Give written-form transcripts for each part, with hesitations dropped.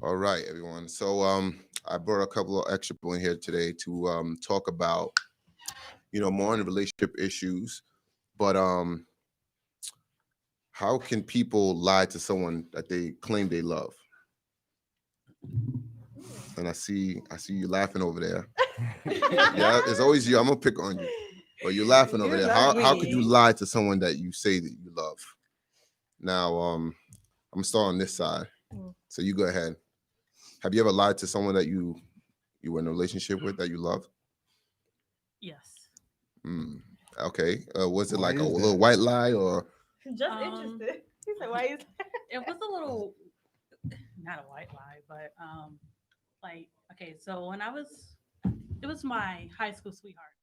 All right, everyone. So I brought a couple of extra people in here today to talk about, more on the relationship issues. But how can people lie to someone that they claim they love? And I see you laughing over there. Yeah, it's always you. I'm gonna pick on you. But you're laughing over You there. love How could you me. lie to someone that you say that you love? Now, I'm gonna start on this side. Mm. So you go ahead. Have you ever lied to someone that you were in a relationship with that you love? Yes. Mm. Okay. Was it Why like a is little that? white lie or? Just Um, interested. He said, "Why is?" it was a little, not a white lie, but like okay, so it was my high school sweetheart.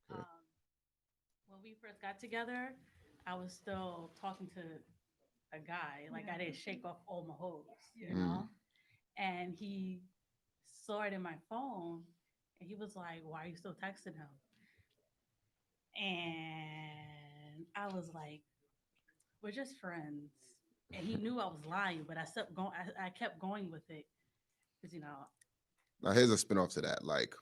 Okay. Um, when we first got together, I was still talking to a guy. Like I didn't shake off all my hoes, you Mm. know. And he saw it in my phone, and he was like, "Why are you still texting him?" And I was like, "We're just friends." And he knew I was lying, but I kept going. I kept going with it because Now here's a spinoff to that. Like,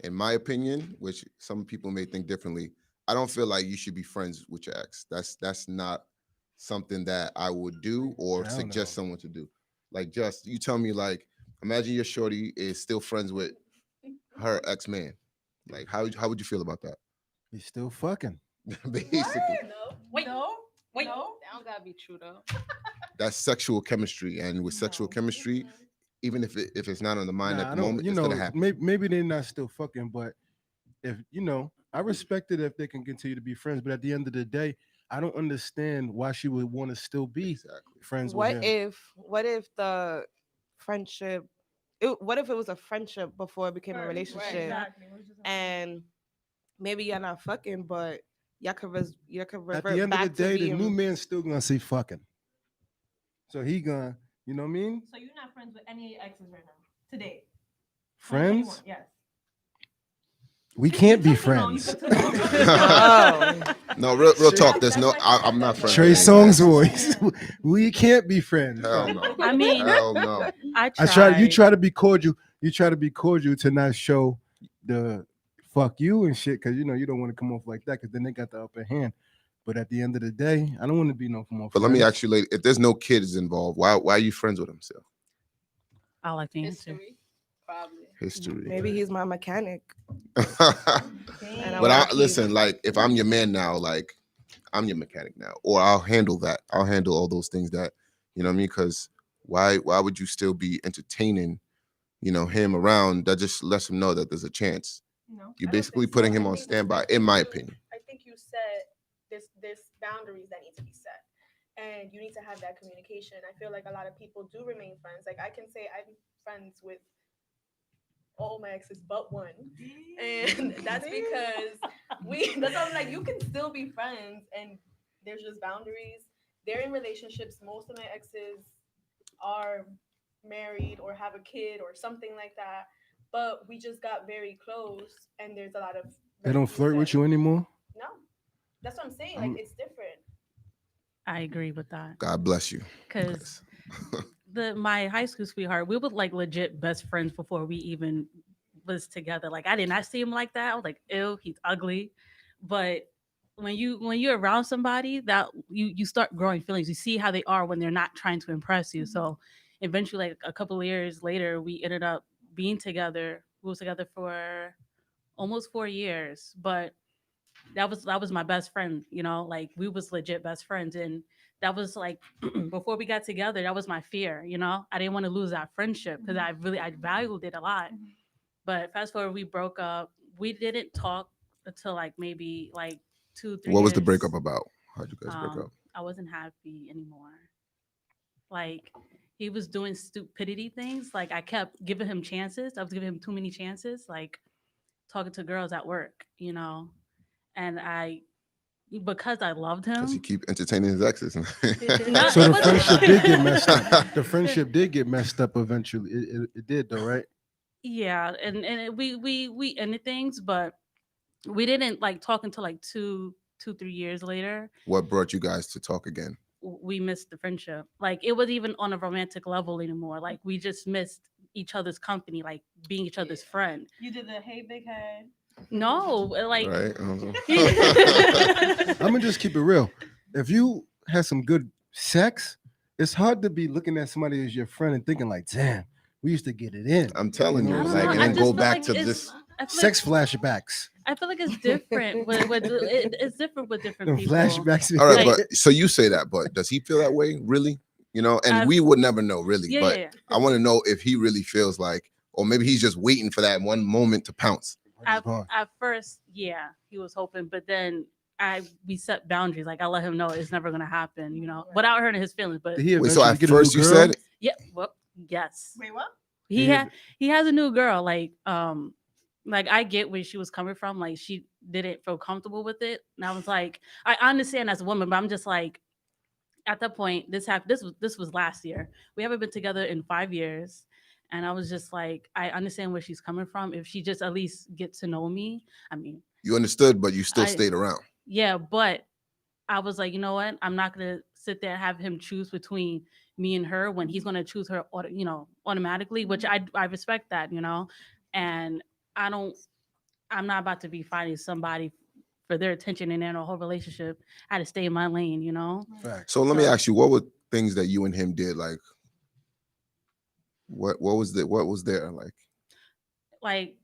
in my opinion, which some people may think differently, I don't feel like you should be friends with your ex. That's not something that I would do or Hell no. suggest someone to do. Like, just you tell me, like, imagine your shorty is still friends with her ex man. Like, how would you feel about that? He's still fucking. Basically, No, wait, no, wait. no. That don't gotta be true though. that's sexual chemistry, and with sexual No. chemistry, even if it's not on the mind at Nah, I the don't. moment, it's gonna happen. Maybe they're not still fucking, but if I respect it if they can continue to be friends. But at the end of the day, I don't understand why she would want to still be Exactly. friends with What him. if? What if the friendship? What if it was a friendship before it became a Right, relationship? Exactly. And maybe you're not fucking, but y'all could At the revert end of the back to day, the new being. man's still gonna say fucking. So he gonna, you know what I mean? So you're not friends with any exes right now today? 2021, Friends? yes. We You can't be took too long. You friends. took too long. Oh, No, real Trey, talk. There's no. I'm not friends Trey with any Songz exes. voice. We can't be friends. Hell no. I mean, Hell no. I I try. You tried. try to be cordial. You try to be cordial to not show the fuck you and shit because you don't want to come off like that because then they got the upper hand. But at the end of the day, I don't want to be no more But let me friends. ask you, lady, if there's no kids involved, why are you friends with him still? I like the answer. History, probably. History. maybe he's my mechanic, But and I I want to keep. listen, like if I'm your man now, like I'm your mechanic now, or I'll handle that. I'll handle all those things that you know what I mean. Because why would you still be entertaining, him around? That just lets him know that there's a chance. No, You're I don't basically think so. putting him I on think standby, I in think my you opinion. I think you set this boundaries that need to be set. And you need to have that communication. I feel like a lot of people do remain friends. Like I can say I'm friends with all my exes but one. And that's because that's why I'm like, you can still be friends and there's just boundaries. They're in relationships. Most of my exes are married or have a kid or something like that. But we just got very close and there's a lot of They don't boundaries flirt with set. you anymore. No. That's what I'm saying. Like I'm, it's different. I agree with that God bless you. because my high school sweetheart, we were like legit best friends before we even was together. Like I did not see him like that. I was like, ew, he's ugly. But when you're around somebody that you start growing feelings. You see how they are when they're not trying to impress you. So eventually, like a couple of years later, we ended up being together. We was together for almost 4 years, but that was my best friend. Like we was legit best friends, and that was like before we got together. That was my fear. I didn't want to lose that friendship because I valued it a lot. But fast forward, we broke up. We didn't talk until like maybe like 2 3 What was the breakup years. about? How'd you guys break up? I wasn't happy anymore. Like he was doing stupidity things. Like I kept giving him chances. I was giving him too many chances. Like talking to girls at work. And because I loved Because he him. keep entertaining his exes. No, so it the wasn't. friendship did get messed up. The friendship did get messed up eventually. It did though, right? Yeah, we ended things, but we didn't like talk until like 2 3 years later. What brought you guys to talk again? we missed the friendship. Like it wasn't even on a romantic level anymore. Like we just missed each other's company, like being each other's friend. You did the hey big head. No, like Right. I'm gonna just keep it real. If you had some good sex, it's hard to be looking at somebody as your friend and thinking like, "Damn, we used to get it in." I'm telling You you, know I what don't I'm like, know. and I then just go feel back like to it's- this. I feel Sex like, flashbacks. I feel like it's different. It's different with different Them people. flashbacks. All right, Like- but so you say that, but does he feel that way really? You know, and I've- we would never know really. Yeah, But yeah. I want to know if he really feels like, or maybe he's just waiting for that one moment to pounce. At first, yeah, he was hoping, but then we set boundaries. Like I let him know it's never gonna happen, you know, without hurting his feelings. But Did he Wait, so eventually at get first a new you girl? said, yeah, well, yes, Wait, what? he Yeah. he has a new girl. Like I get where she was coming from. Like she didn't feel comfortable with it, and I was like, I understand as a woman, but I'm just like, at that point, this happened. This was last year. We haven't been together in 5 years. And I was just like, I understand where she's coming from. If she just at least get to know me, I mean, you understood, but you still I- stayed around. yeah, but I was like, you know what? I'm not gonna sit there and have him choose between me and her when he's gonna choose her, automatically. Which I respect that, and I don't. I'm not about to be fighting somebody for their attention and in a whole relationship. I had to stay in my lane, Facts. So let me So- ask you, what were things that you and him did? Like, what was there? Like, Like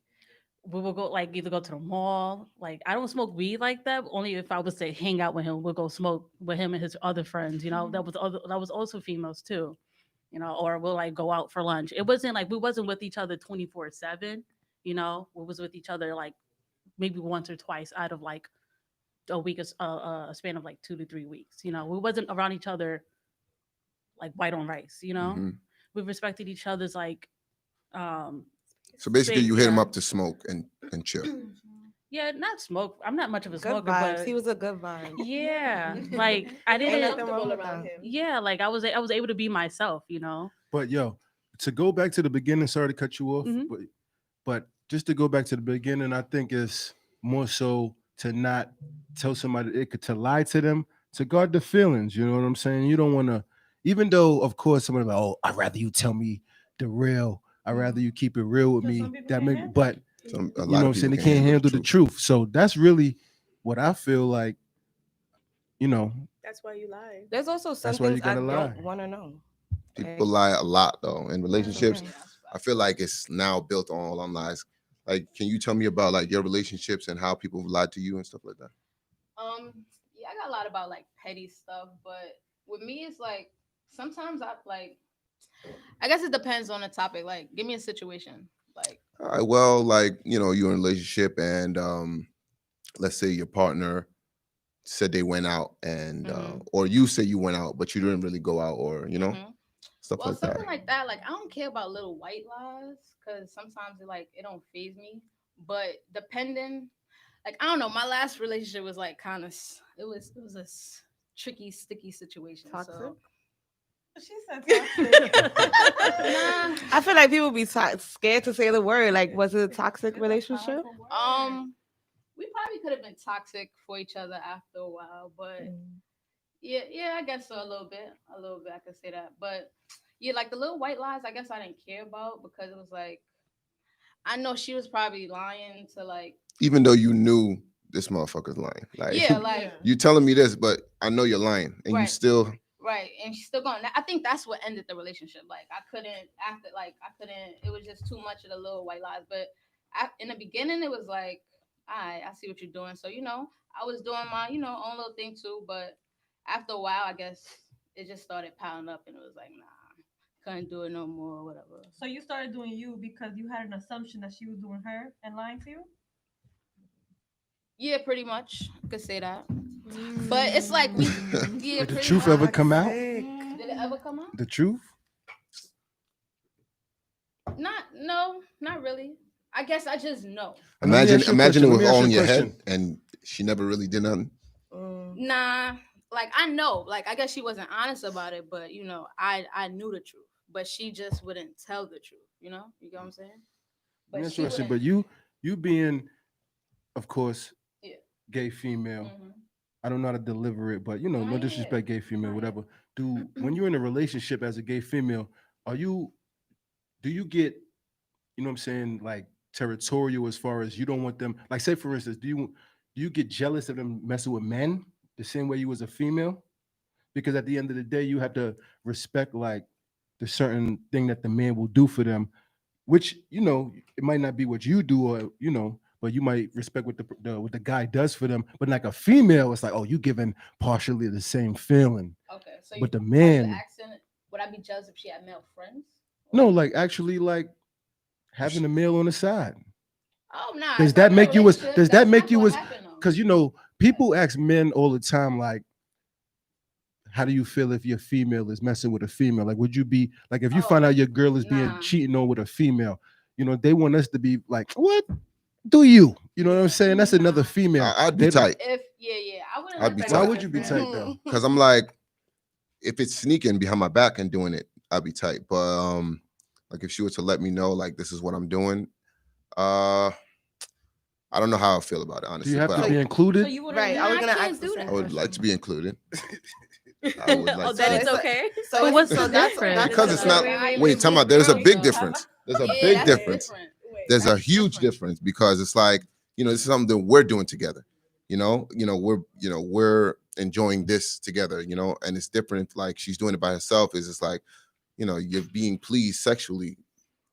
we will go like either go to the mall. Like I don't smoke weed like that. Only if I was to hang out with him, we'll go smoke with him and his other friends. That was also females too. Or we'll like go out for lunch. It wasn't like we wasn't with each other 24/7. We was with each other like maybe once or twice out of like a week, a span of like 2 to 3 weeks. We wasn't around each other like white on rice. mhm. We respected each other's like So basically, space, you hit him yeah. up to smoke and chill. Yeah, not smoke. I'm not much of a Good smoker, vibes. but He was a good vibe. yeah, like I Ain't didn't. nothing wrong with around that. him. Yeah, like I was able to be myself. But yo, to go back to the beginning, sorry to cut you off, Mhm. but just to go back to the beginning, I think it's more so to not tell somebody to lie to them, to guard the feelings. You know what I'm saying? You don't want to, even though of course somebody like, oh, I'd rather you tell me the real. I'd rather you keep it real with But me. some people That can't make, handle but A you lot know of what I'm saying? They people can't handle the truth. So that's really what I feel like. That's why you lie. There's also some That's why you things I gotta lie. don't want to know. People lie a lot though in relationships. okay. I feel like it's now built on all on lies. Like, can you tell me about like your relationships and how people have lied to you and stuff like that? Yeah, I got a lot about like petty stuff, but with me, it's like sometimes I guess it depends on the topic. Like, give me a situation. Like, All right, well, like, you're in a relationship and let's say your partner said they went out and Mhm. or you say you went out, but you didn't really go out, or mhm. stuff Well, like that. something like that. Like, I don't care about little white lies because sometimes it don't phase me. But depending, like, I don't know. My last relationship was like kind of it was tricky, sticky situation. Toxic? So She said toxic. nah. I feel like people be scared to say the word. Like, was it a toxic relationship? We probably could have been toxic for each other after a while, but Mm. yeah, I guess so, a little bit, I could say that. But yeah, like the little white lies, I guess I didn't care about because it was like I know she was probably lying to like Even though you knew this motherfucker's lying, like yeah, like you telling me this, but I know you're lying, and you Right. still right, and she's still going. I think that's what ended the relationship. Like I couldn't after, like I couldn't. It was just too much of the little white lies. But in the beginning, it was like, I see what you're doing. So I was doing my own little thing too. But after a while, I guess it just started piling up, and it was like, nah, couldn't do it no more, whatever. So you started doing you because you had an assumption that she was doing her and lying to you? Yeah, pretty much. I could say that. But it's like we, yeah, Did the pretty truth much. ever come out? Did it ever come out? The truth? Not really. I guess I just know. Let me imagine ask you a imagine question. it Let was me ask all you in a your question. head and she never really did nothing. Mm. Nah, like I know. Like I guess she wasn't honest about it, but I knew the truth. But she just wouldn't tell the truth, you know? You get what I'm saying? Let me ask she you a question. wouldn't- But you being, of course, Yeah. gay female. Mhm. I don't know how to deliver it, but no Right. disrespect, gay female, Right. whatever. When you're in a relationship as a gay female, are you do you get, what I'm saying, like territorial as far as you don't want them, like say for instance, do you get jealous of them messing with men the same way you was a female? Because at the end of the day, you have to respect like the certain thing that the man will do for them, which it might not be what you do, or but you might respect what what the guy does for them. But like a female, it's like, oh, you giving partially the same feeling. Okay, so But the are you man, asking, would I be jealous if she had male friends? no, like actually like having a male on the side. Oh nah. Does If I'm that in a make you as relationship, does that that's make not you gonna as happen, though. because people ask men all the time, like, how do you feel if your female is messing with a female? Like, would you be like if you find Oh, out your girl is being nah. cheating on with a female? They want us to be like, what do you? You know what I'm saying? That's another Nah. female. I'd be They don't- tight If yeah, I wouldn't I'd let be that tight. Why go would you be different. tight though? because I'm like, if it's sneaking behind my back and doing it, I'd be tight. But like if she were to let me know, like this is what I'm doing, I don't know how I feel about it Do honestly. you have But to be included? So you wouldn't Right. I was I gonna can't ask the do same that. I would like to be included. I would like Oh, to then be it's So okay. So But it's- what's so the that's difference? because it's not. Wait, Wait, tell me. There's a big difference. There's a Yeah, big that's difference. different. Wait. There's a That's huge different. difference because it's like this is something that we're doing together. We're enjoying this together. And it's different. Like she's doing it by herself. Is it's like you're being pleased sexually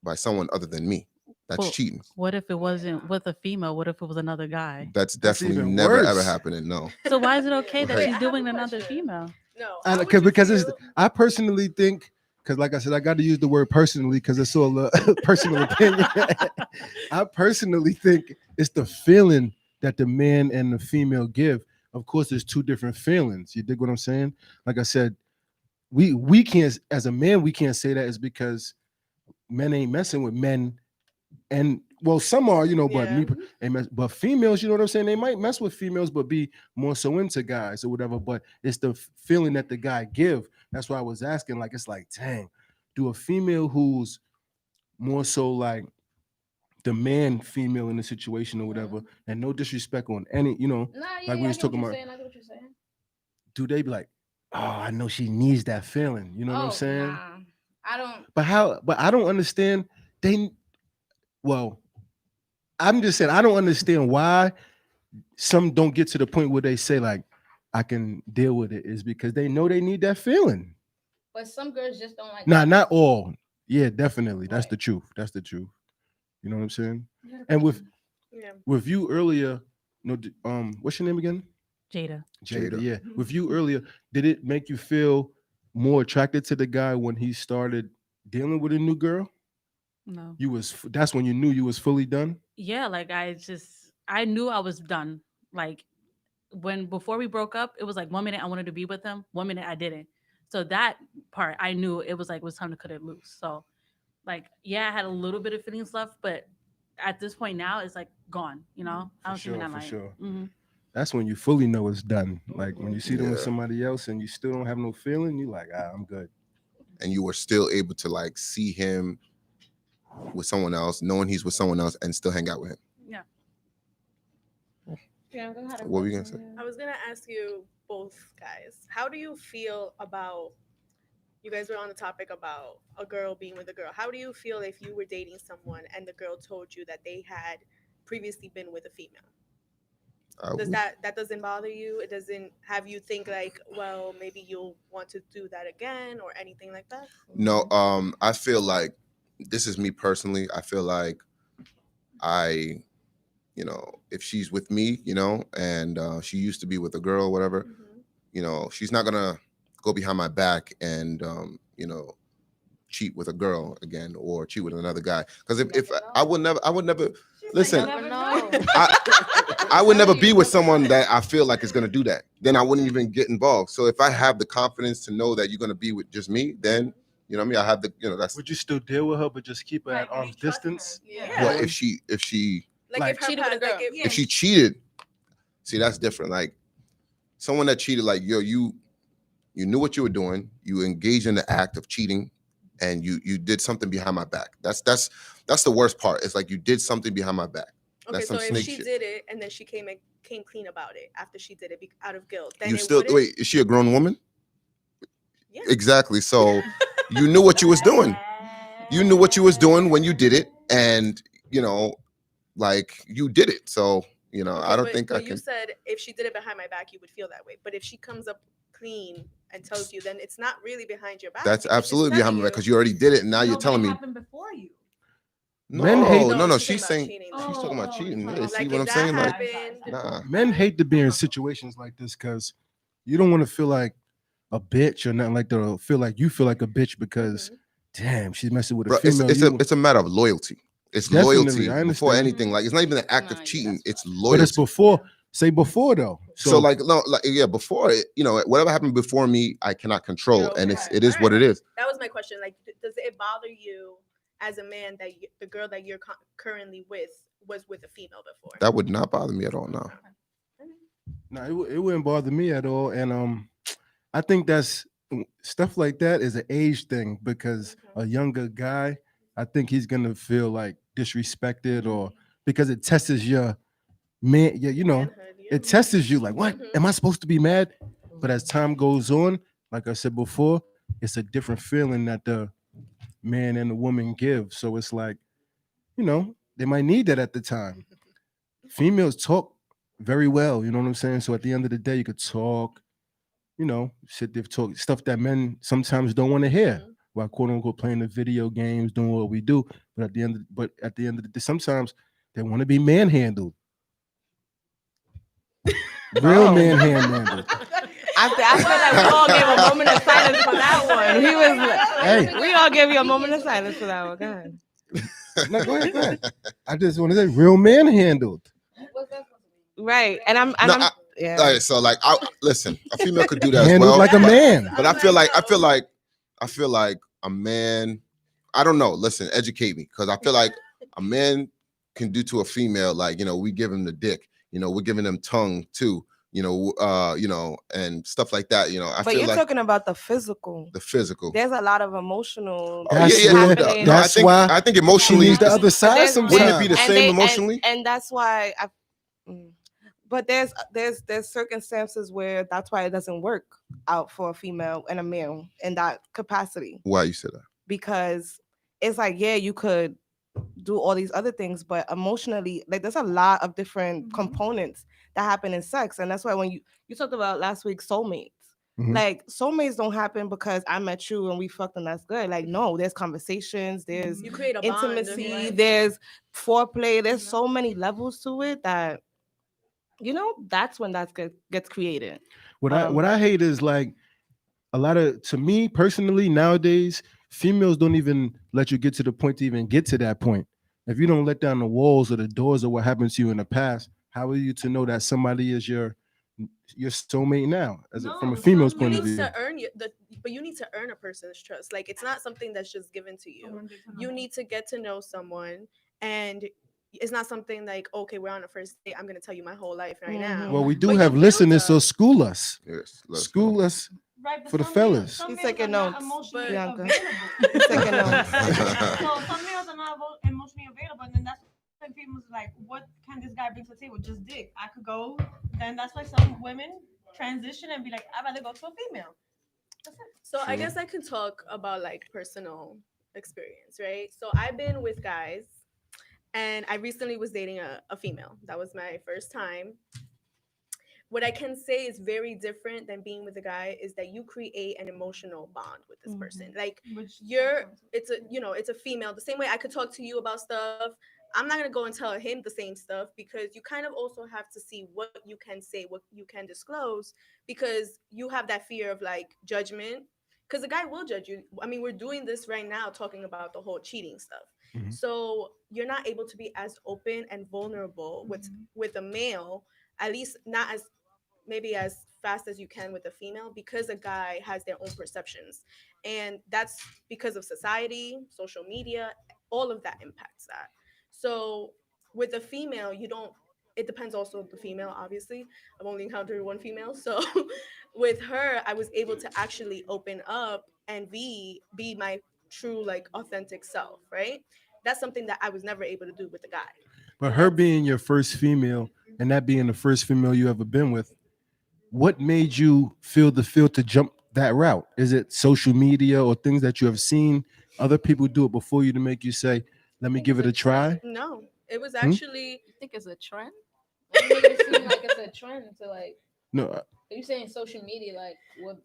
by someone other than me. That's Well, cheating. what if it wasn't with a female? What if it was another guy? That's That's definitely even never ever worse. happening. No. So why is it okay that Wait, she's I have doing a another question. female? No. How would you Because feel? I personally think, because like I said, I got to use the word personally because it's all a personal opinion. I personally think it's the feeling that the man and the female give. Of course, there's two different feelings. You dig what I'm saying? Like I said, we can't, as a man, we can't say that is because men ain't messing with men, and well, some are, but Yeah. ain't but females, you know what I'm saying? They might mess with females, but be more so into guys or whatever. But it's the feeling that the guy give. That's why I was asking. Like, it's like, dang, do a female who's more so like the man female in the situation or whatever, and no disrespect on any, Nah, yeah, like we I was get what talking you're about, saying. I get what you're saying. do they be like, oh, I know she needs that feeling, you know what I'm Oh, saying? nah. I don't. But I don't understand. Well, I'm just saying, I don't understand why some don't get to the point where they say, like, I can deal with it, is because they know they need that feeling. But some girls just don't like. Nah, not all. Yeah, definitely. That's Right. the truth. That's the truth. You know what I'm saying? You had a And question. Yeah. with you earlier, what's your name again? Jada. Jada. Jada. Yeah. With you earlier, did it make you feel more attracted to the guy when he started dealing with a new girl? No. That's when you knew you was fully done? Yeah, like I knew I was done. Like before we broke up, it was like 1 minute I wanted to be with him, 1 minute I didn't. So that part I knew it was like it was time to cut it loose. So like yeah, I had a little bit of feelings left, but at this point now it's like gone. I don't see me sure, that for light. sure. Mhm. That's when you fully know it's done. Like when you see them with Yeah. somebody else and you still don't have no feeling, you like, I'm good. And you were still able to like see him with someone else, knowing he's with someone else, and still hang out with him. Yeah. Bianca had a What were you gonna question, say? yeah. I was gonna ask you both guys, how do you feel about, you guys were on the topic about a girl being with a girl. How do you feel if you were dating someone and the girl told you that they had previously been with a female? Does that doesn't bother you? It doesn't have you think like, well, maybe you'll want to do that again or anything like that? No, I feel like this is me personally. I feel like if she's with me, and she used to be with a girl, whatever, she's not gonna go behind my back and cheat with a girl again or cheat with another guy. Because if Never I know. would never She's listen. like, Never never know. know. I would never be with someone that I feel like is gonna do that. Then I wouldn't even get involved. So if I have the confidence to know that you're gonna be with just me, then you know what I mean. I have the that's Would you still deal with her, but just keep her Right, at but you arm's trust her. distance? Yeah. what if she Like if her cheated with a like girl. if if she cheated. See, that's different. Like someone that cheated, like you knew what you were doing, you engaged in the act of cheating, and you did something behind my back. That's the worst part. It's like you did something behind my back. Okay, That's so some if snake she shit. did it and then she came clean about it after she did it out of guilt, then You it still wouldn't. wait? Is she a grown woman? Yeah. Exactly. So you knew what you was doing. You knew what you was doing when you did it, and you know, like you did it. So Okay, I don't but think I you can. said if she did it behind my back, you would feel that way. But if she comes up clean and tells you, then it's not really behind your back That's because she's absolutely telling behind my you. because you already did it, and now you're No, but telling it me happened before you. Men hate- no, no, No, no. she's She's talking about saying cheating. she's talking about Oh, cheating. it's Yeah, like- see Like what if I'm that saying? Like, happened, nah. Men hate to be in situations like this because you don't want to feel like a bitch or nothing like that. Or feel like you feel like a bitch because Mhm. damn, she's messing with a Bro, it's female. it's a matter of loyalty. It's Definitely, loyalty I before understand. anything. Like it's not even an act of Nah, cheating. that's It's right. loyalty. But it's before. Say before though. So like no, like yeah, before it, whatever happened before me, I cannot control, You're and okay. it is what it Alright. is. That was my question. Like, does it bother you as a man that the girl that you're currently with was with a female before? That would not bother me at all. Now, no, it wouldn't bother me at all. And I think that's stuff like that is an age thing because a younger guy, I think he's gonna feel like disrespected or because it tests your man. Yeah, Manhood, yeah. it tests you like, what Mhm. am I supposed to be mad? But as time goes on, like I said before, it's a different feeling that the man and the woman give. So it's like, they might need that at the time. Females talk very well, you know what I'm saying? So at the end of the day, you could talk, sit there talk stuff that men sometimes don't want to hear Mhm. while quote unquote playing the video games, doing what we do. At the end of the day, sometimes they want to be manhandled. Real Oh. manhandled. I feel like we all gave a moment of silence for that one. He was like, Hey. we all gave you a moment of silence for that one. Go ahead. No, go ahead, go ahead. I just want to say real manhandled. What's that supposed to mean? Right. And I'm No, I'm all yeah. right. So like, listen, a female could do that as Handled well, like a man. but I feel like a man. I don't know. Listen, educate me because I feel like a man can do to a female like we give him the dick. We're giving them tongue too. And stuff like that. I But feel you're like talking about the physical. the physical. There's a lot of emotional. Oh yeah, yeah, yeah. happening. No, That's why I think she emotionally, needs the other But side there's wouldn't it be the sometimes. same emotionally? and that's why but there's circumstances where that's why it doesn't work out for a female and a male in that capacity Why you said that? because it's like yeah you could do all these other things but emotionally like there's a lot of different components that happen in sex and that's why when you talked about last week soulmates. Mhm. Like soulmates don't happen because I met you and we fucked and that's good. Like no, there's conversations, there's You create a bond, intimacy, right? there's foreplay, there's so many levels to it that that's when gets created. What I hate is like a lot of to me personally nowadays, females don't even let you get to the point to even get to that point. If you don't let down the walls or the doors of what happened to you in the past, how are you to know that somebody is your soulmate now, from a female's soulmate- You point of need view? to earn but you need to earn a person's trust. Like it's not something that's just given to you. You need to get to know someone, and it's not something like okay, we're on a first date. I'm gonna tell you my whole life right now. Well, we do But you have build listeners, so up- school us. Yes, let's School know. us. Right, but For the some fellas. males- some He's males taking are not notes, emotionally Bianca. available. He's taking notes. So some males are not emotionally available, and then that's when females are like, what can this guy bring to the table? Just dick. I could go. Then that's why some women transition and be like, I'd rather go to a female. That's it. So I True. guess I can talk about like personal experience, right? So I've been with guys, and I recently was dating a female. That was my first time. What I can say is very different than being with a guy is that you create an emotional bond with this person. Like Which it's a female. The same way I could talk to you about stuff. I'm not gonna go and tell him the same stuff because you kind of also have to see what you can say, what you can disclose, because you have that fear of like judgment. Because the guy will judge you. I mean, we're doing this right now talking about the whole cheating stuff. Mhm. So you're not able to be as open and vulnerable with a male, at least not as maybe as fast as you can with a female because a guy has their own perceptions, and that's because of society, social media, all of that impacts that. So with a female you don't, it depends also on the female. Obviously I've only encountered one female, so with her I was able to actually open up and be my true like authentic self, right? That's something that I was never able to do with a guy. But her being your first female and that being the first female you ever been with, what made you feel to jump that route? Is it social media or things that you have seen other people do it before you to make you say, let me give it a try? No, it was Hmm? actually You think it's a trend? Why you make it seem like it's a trend to like? No, Are you saying social media like what?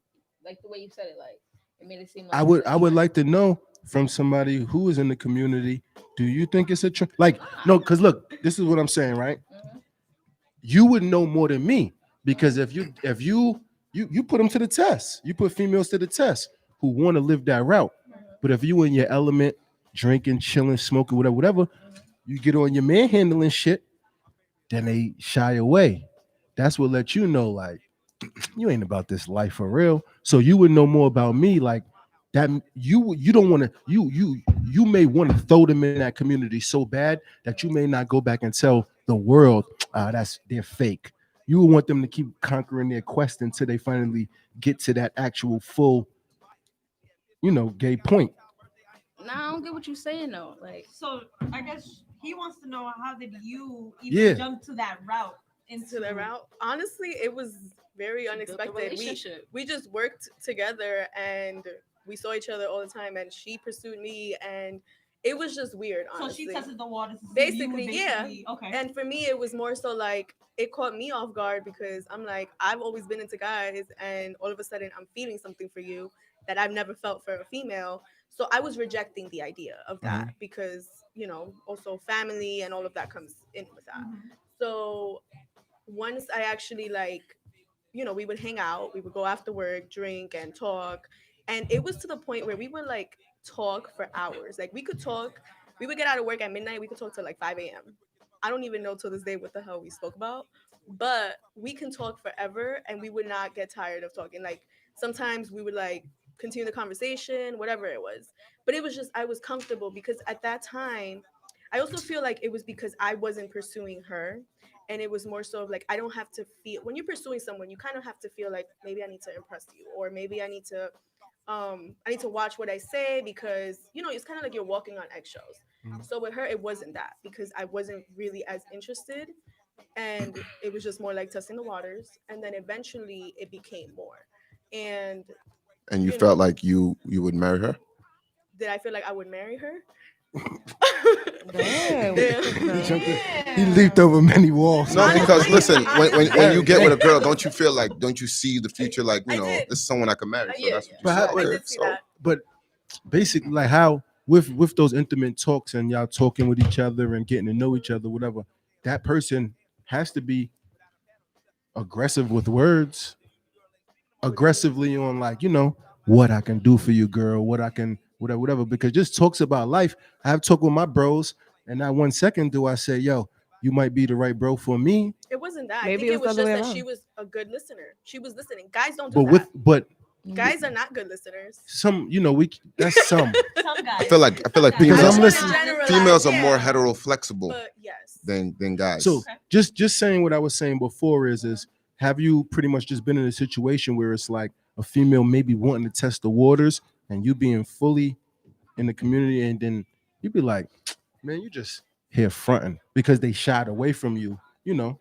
Like the way you said it, like it made it seem I like would it's a I would trend. like to know from somebody who is in the community, do you think it's a trend? Like, Nah. no, because look, this is what I'm saying, right? Mhm. You would know more than me because if you put them to the test, you put females to the test who want to live that route. But if you in your element, drinking, chilling, smoking, whatever, you get on your manhandling shit, then they shy away. That's what let you know, like, you ain't about this life for real. So you would know more about me, like that. You don't want to. You may want to throw them in that community so bad that you may not go back and tell the world, that's they're fake. You would want them to keep conquering their quest until they finally get to that actual full, gay point. Nah, I don't get what you're saying though. Like, So I guess he wants to know how did you Yeah. even jump to that route into the route. Honestly, it was very she built a unexpected. relationship. We just worked together and we saw each other all the time, and she pursued me, and it was just weird. So Honestly, she tested the waters to see if you would basically, yeah. Okay. And for me, it was more so like it caught me off guard because I'm like, I've always been into guys, and all of a sudden, I'm feeling something for you that I've never felt for a female. So I was rejecting the idea of that because also family and all of that comes in with that. So once I actually we would hang out, we would go after work, drink and talk. And it was to the point where we would like talk for hours. Like we could talk, we would get out of work at midnight, we could talk till like 5 a.m. I don't even know till this day what the hell we spoke about. But we can talk forever and we would not get tired of talking. Like sometimes we would like continue the conversation, whatever it was. But it was just I was comfortable because at that time I also feel like it was because I wasn't pursuing her, and it was more so of like I don't have to feel when you're pursuing someone, you kind of have to feel like maybe I need to impress you, or maybe I need to watch what I say because it's kind of like you're walking on eggshells. So with her it wasn't that because I wasn't really as interested, and it was just more like testing the waters, and then eventually it became more. And And you you felt know like you would marry her? did I feel like I would marry her? Damn. Damn. He jumped in- he leaped over many walls. No, Honestly, because listen, when you get with a Hey. girl, don't you see the future like, I did. this is someone I can marry. So Yeah, that's what yeah. you But saw. how- I Yeah. did see So that. But basically, like how with those intimate talks and y'all talking with each other and getting to know each other, whatever, that person has to be aggressive with words, aggressively on like, what I can do for you, girl, what I can, whatever, because just talks about life. I have talked with my bros, and not 1 second do I say, yo, you might be the right bro for me. It wasn't that. I Maybe think it it was the was other just way that she around. was a good listener. She was listening. Guys don't do But that. but Guys are not good listeners. some, we that's some. Some guys. I feel like Because females I'm listening- females are yeah. more hetero flexible But yes. than guys. So just saying what I was saying before is have you pretty much just been in a situation where it's like a female maybe wanting to test the waters and you being fully in the community, and then you be like, man, you just here fronting because they shied away from you. Nah,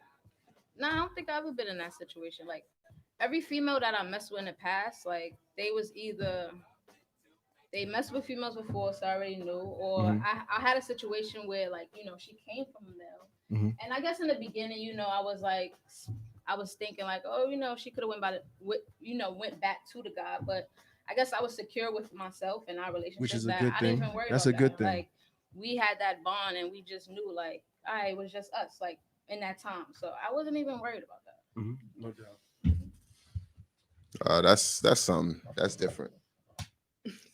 I don't think I've ever been in that situation. Like every female that I messed with in the past, like they was either they messed with females before, so I already knew, or I had a situation where like she came from a male, and I guess in the beginning, I was like, I was thinking like, oh, she could have went by went back to the guy, but I guess I was secure with myself and our relationship, Which is a that good I thing. didn't even worry That's about a good that. thing. Like we had that bond, and we just knew like, all right, it was just us, like in that time, so I wasn't even worried about that. No doubt. That's something. That's different.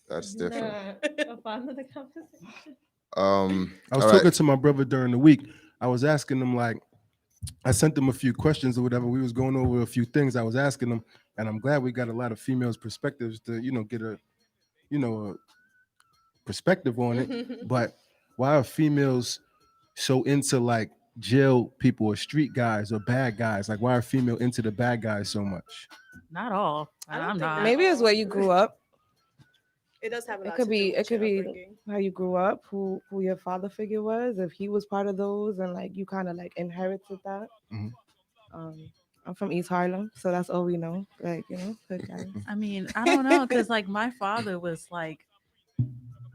That's different. A part of the conversation. I was all talking right. to my brother during the week. I was asking him like, I sent him a few questions or whatever. We was going over a few things I was asking them, and I'm glad we got a lot of females' perspectives to get a perspective on it. But why are females so into like jail people or street guys or bad guys? Like why are female into the bad guys so much? Not all. I don't I'm think not. that- Maybe it's where you grew up. It does have a It lot could to be do with your be upbringing. how you grew up, who your father figure was, if he was part of those, and like you kind of like inherited that. Mhm. Um, I'm from East Harlem, so that's all we know. Like hood guys. I mean, I don't know, because like my father was like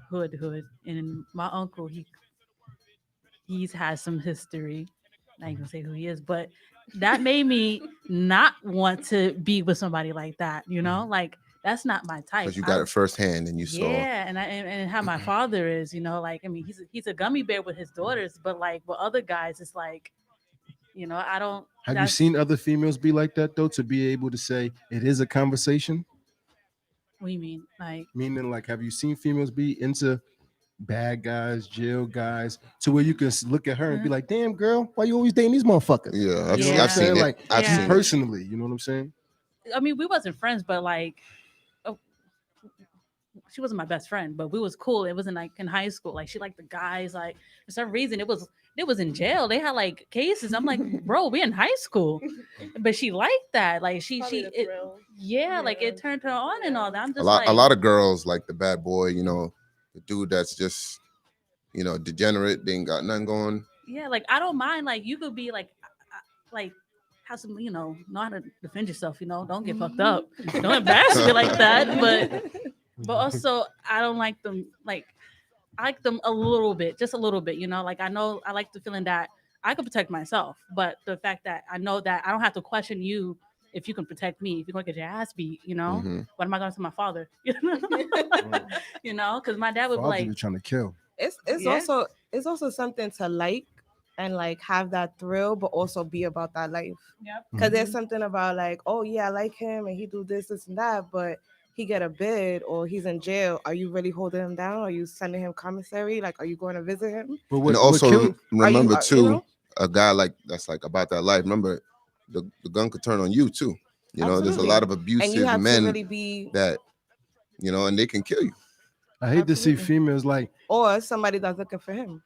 hood, and my uncle he's had some history. Not even gonna say who he is, but that made me not want to be with somebody like that. Like that's not my type. Because you got it firsthand and you saw. Yeah, and how my father is, like I mean, he's a gummy bear with his daughters, but like with other guys, it's like, I don't. Have you That's seen other females be like that though? To be able to say it is a conversation, what you mean, like. meaning like, have you seen females be into bad guys, jail guys, to where you can look at her and be like, "Damn, girl, why you always dating these motherfuckers?" Yeah, You know what I'm I've seen saying? it. Like I've Yeah. you seen it. personally, you know what I'm saying? I mean, we wasn't friends, but like, uh, she wasn't my best friend, but we was cool. It wasn't like in high school. Like she liked the guys. Like for some reason, it was in jail. They had like cases. I'm like, bro, we in high school, but she liked that. Like Probably the thrill. yeah, like it turned her on and all that. I'm A just lot, like, a lot of girls like the bad boy. The dude that's just, degenerate. They ain't got nothing going. yeah, like I don't mind. Like you could be like have some, know how to defend yourself. Don't get fucked up. Don't embarrass me like that. But also I don't like them. Like I like them a little bit, just a little bit. Like I know I like the feeling that I can protect myself, but the fact that I know that I don't have to question you if you can protect me. If you're gonna get your ass beat, Mhm. what am I gonna tell my father? Because my dad would be Fathers like, are trying to kill. It's Yeah. also something to like and like have that thrill, but also be about that life. Yep. Because there's something about like, oh yeah, I like him and he do this and that, but he get a bid or he's in jail. Are you really holding him down? Are you sending him commissary? Like, are you going to visit him? But And what also killing? remember you too, know? a guy like that's like about that life. Remember, the gun could turn on you too. There's a Absolutely. lot of And you abusive have men to really be, that and they can kill you. I hate to see Absolutely. females like or somebody that's looking for him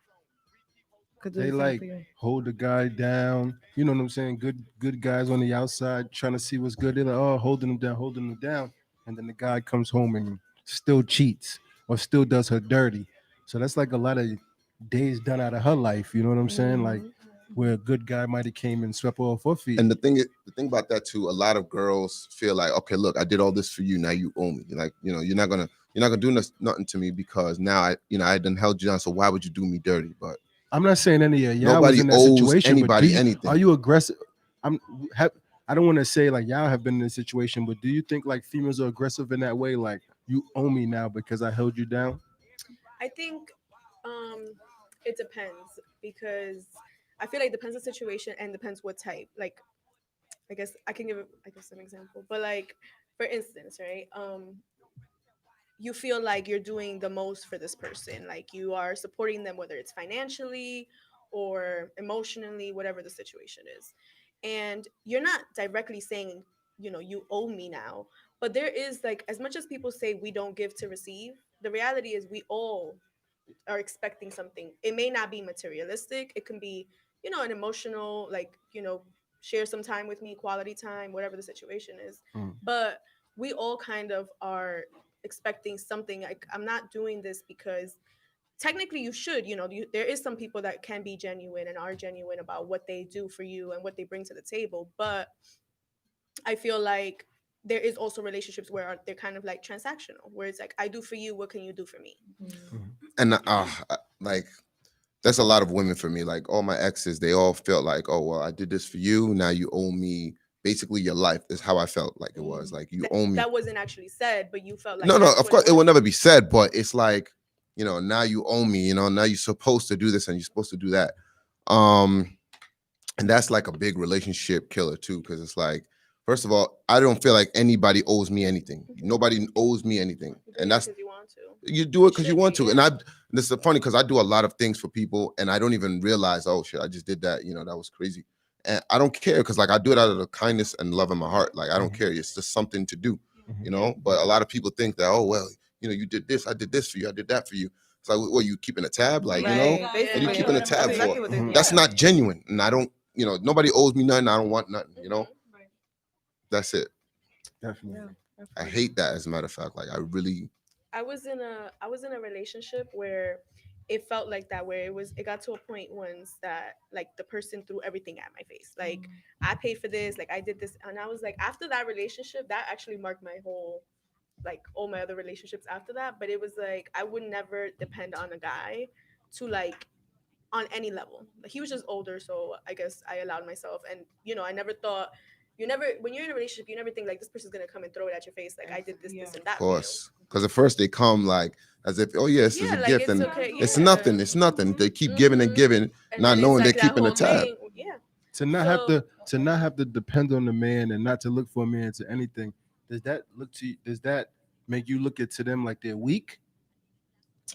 could do they the same like for you. hold the guy down. You know what I'm saying? Good guys on the outside trying to see what's good. They're like, oh, holding him down, and then the guy comes home and still cheats or still does her dirty. So that's like a lot of days done out of her life. You know what I'm saying? Like where a good guy might have came and swept her off her feet. And the thing about that too, a lot of girls feel like, okay, look, I did all this for you, now you owe me. Like, you're not gonna do nothing to me because now I done held you down. So why would you do me dirty? But I'm not saying any of y'all was nobody in that owes situation, but anybody anything. are you aggressive? I don't want to say like y'all have been in this situation, but do you think like females are aggressive in that way? Like you owe me now because I held you down? I think it depends because I feel like it depends on the situation and depends what type. Like I guess I can give an example, but like for instance, right? You feel like you're doing the most for this person, like you are supporting them, whether it's financially or emotionally, whatever the situation is, and you're not directly saying, you owe me now, but there is like as much as people say we don't give to receive, the reality is we all are expecting something. It may not be materialistic. It can be, an emotional, like, share some time with me, quality time, whatever the situation is. Mm. But we all kind of are expecting something. Like, I'm not doing this because technically you should, there is some people that can be genuine and are genuine about what they do for you and what they bring to the table. But I feel like there is also relationships where they're kind of like transactional, where it's like, I do for you, what can you do for me? And like that's a lot of women for me. Like all my exes, they all felt like, oh well, I did this for you, now you owe me basically your life. Is how I felt like it was. Like you owe me. That wasn't actually said, but you felt like No, that's of what course it will was. never be said, but it's like, now you owe me, now you're supposed to do this and you're supposed to do that. And that's like a big relationship killer too, because it's like, first of all, I don't feel like anybody owes me anything. Nobody owes me anything. You do And it that's 'cause you want to. you do it because you should want be, to. yeah. And this is funny because I do a lot of things for people and I don't even realize, oh shit, I just did that. That was crazy. And I don't care because like I do it out of the kindness and love in my heart. Like I don't care. It's just something to do, But a lot of people think that, oh well, you did this, I did this for you, I did that for you. It's like, what, you keeping a tab? Like, Right, what are basically. you keeping a tab That's for? exactly what they do. That's not genuine. And I don't, nobody owes me nothing. I don't want nothing, That's it. Definitely. Yeah, I hate that, as a matter of fact. Like I really I was in a relationship where it felt like that, where it got to a point once that like the person threw everything at my face. Like I paid for this, like I did this, and I was like, after that relationship, that actually marked my whole, like all my other relationships after that. But it was like I would never depend on a guy to like on any level. Like he was just older, so I guess I allowed myself. And I never thought, you never, when you're in a relationship, you never think like this person's gonna come and throw it at your face. Like I did this, this, and Of that course, because at first they come like as if, oh yeah, this is a like gift, it's and okay. it's Yeah. nothing. It's nothing. They keep giving and giving, And not then it's knowing like they're that keeping a whole tab. thing. Yeah. To not have to depend on the man and not to look for a man to anything. Does that make you look at to them like they're weak?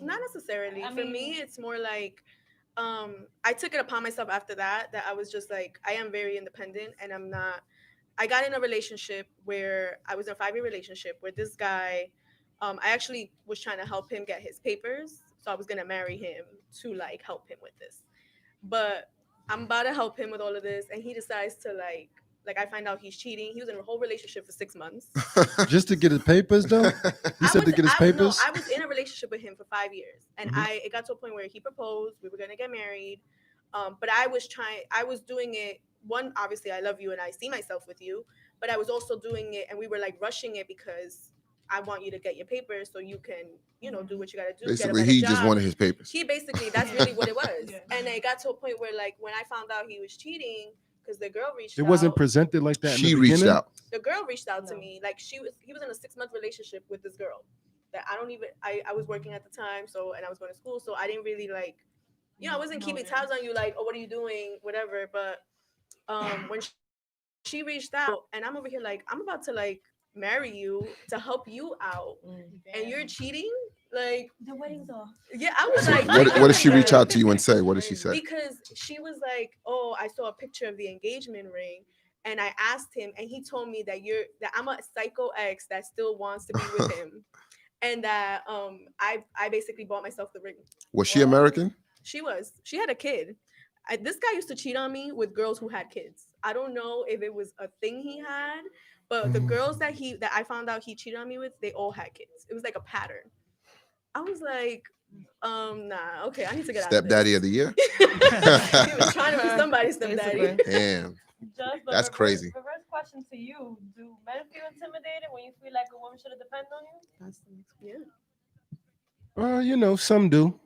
Not necessarily. I For mean- me, it's more like I took it upon myself after that I was just like I am very independent, and I'm not. I got in a relationship where I was in a 5-year relationship where this guy, I actually was trying to help him get his papers, so I was gonna marry him to like help him with this. But I'm about to help him with all of this, and he decides to like I find out he's cheating. He was in a whole relationship for 6 months. Just to get his papers, though. He said to get his papers. I was in a relationship with him for 5 years, and it got to a point where he proposed. We were gonna get married, but I was doing it. One, obviously, I love you and I see myself with you, but I was also doing it, and we were like rushing it because I want you to get your papers so you can, do what you gotta do. Basically, get a he better just job. wanted his papers. He basically, that's really what it was. Yeah. And it got to a point where, like, when I found out he was cheating, because the girl reached It out. wasn't presented like that. She in the reached beginning? out. The girl reached out to No. me. Like he was in a 6-month relationship with this girl that I don't even, I was working at the time. So, and I was going to school. So I didn't really like, I wasn't keeping tabs on you. Like, oh, what are you doing? Whatever. But when she reached out, and I'm over here, like, I'm about to like marry you to help you out. And you're cheating. Like, The wedding's off. yeah, I was So like, what did she reach out to you and say? What did she say? because she was like, "Oh, I saw a picture of the engagement ring, and I asked him, and he told me that I'm a psycho ex that still wants to be with him, and that I basically bought myself the ring." Was she American? She had a kid. This guy used to cheat on me with girls who had kids. I don't know if it was a thing he had, but the girls that I found out he cheated on me with, they all had kids. It was like a pattern. I was like, nah, okay, I need to get out of Stepdaddy this. of the year? He was trying to be somebody's stepdaddy. Basically. Damn. Just the That's crazy. Reverse question to you: do men feel intimidated when you feel like a woman should have depended on you? Yeah. Some do.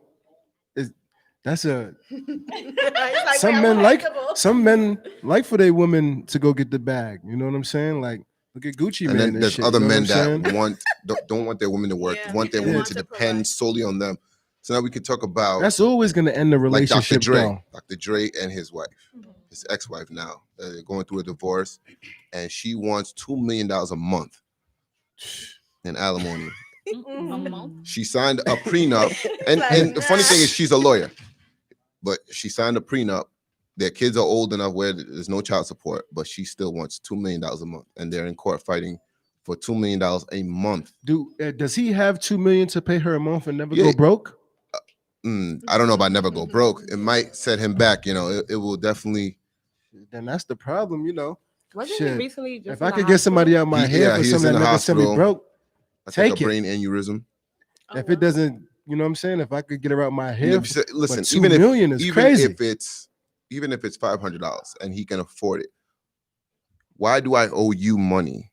That's a It's like, some wait, men I'm like relatable. some men like for their women to go get the bag. You know what I'm saying? Like look at Gucci And Man. then there's shit, other you know men what I'm that saying? don't want their women to work, Yeah, want their they women want to to depend provide. solely on them. So now we could talk about That's always gonna end the like Dr. relationship, Dre, though. Dr. Dre and his wife, his ex-wife now. They're going through a divorce, and she wants $2 million a month in alimony. A Mm. month. She signed a prenup, and, Like, and the funny nah. thing is she's a lawyer, but she signed a prenup. Their kids are old enough where there's no child support, but she still wants $2 million a month, and they're in court fighting for $2 million a month. Does he have $2 million to pay her a month and never Yeah. go broke? I don't know about never go broke. It might set him back. It will definitely. Then that's the problem, Wasn't Shit. he recently just If in I the could get somebody hospital? out my head for he was something in that the never sent me hospital. broke, I think Take a it. brain aneurysm. Oh, if wow. it doesn't, you know what I'm saying? If I could get her out my head, Listen, $2 million is crazy. Even if it's $500 and he can afford it, why do I owe you money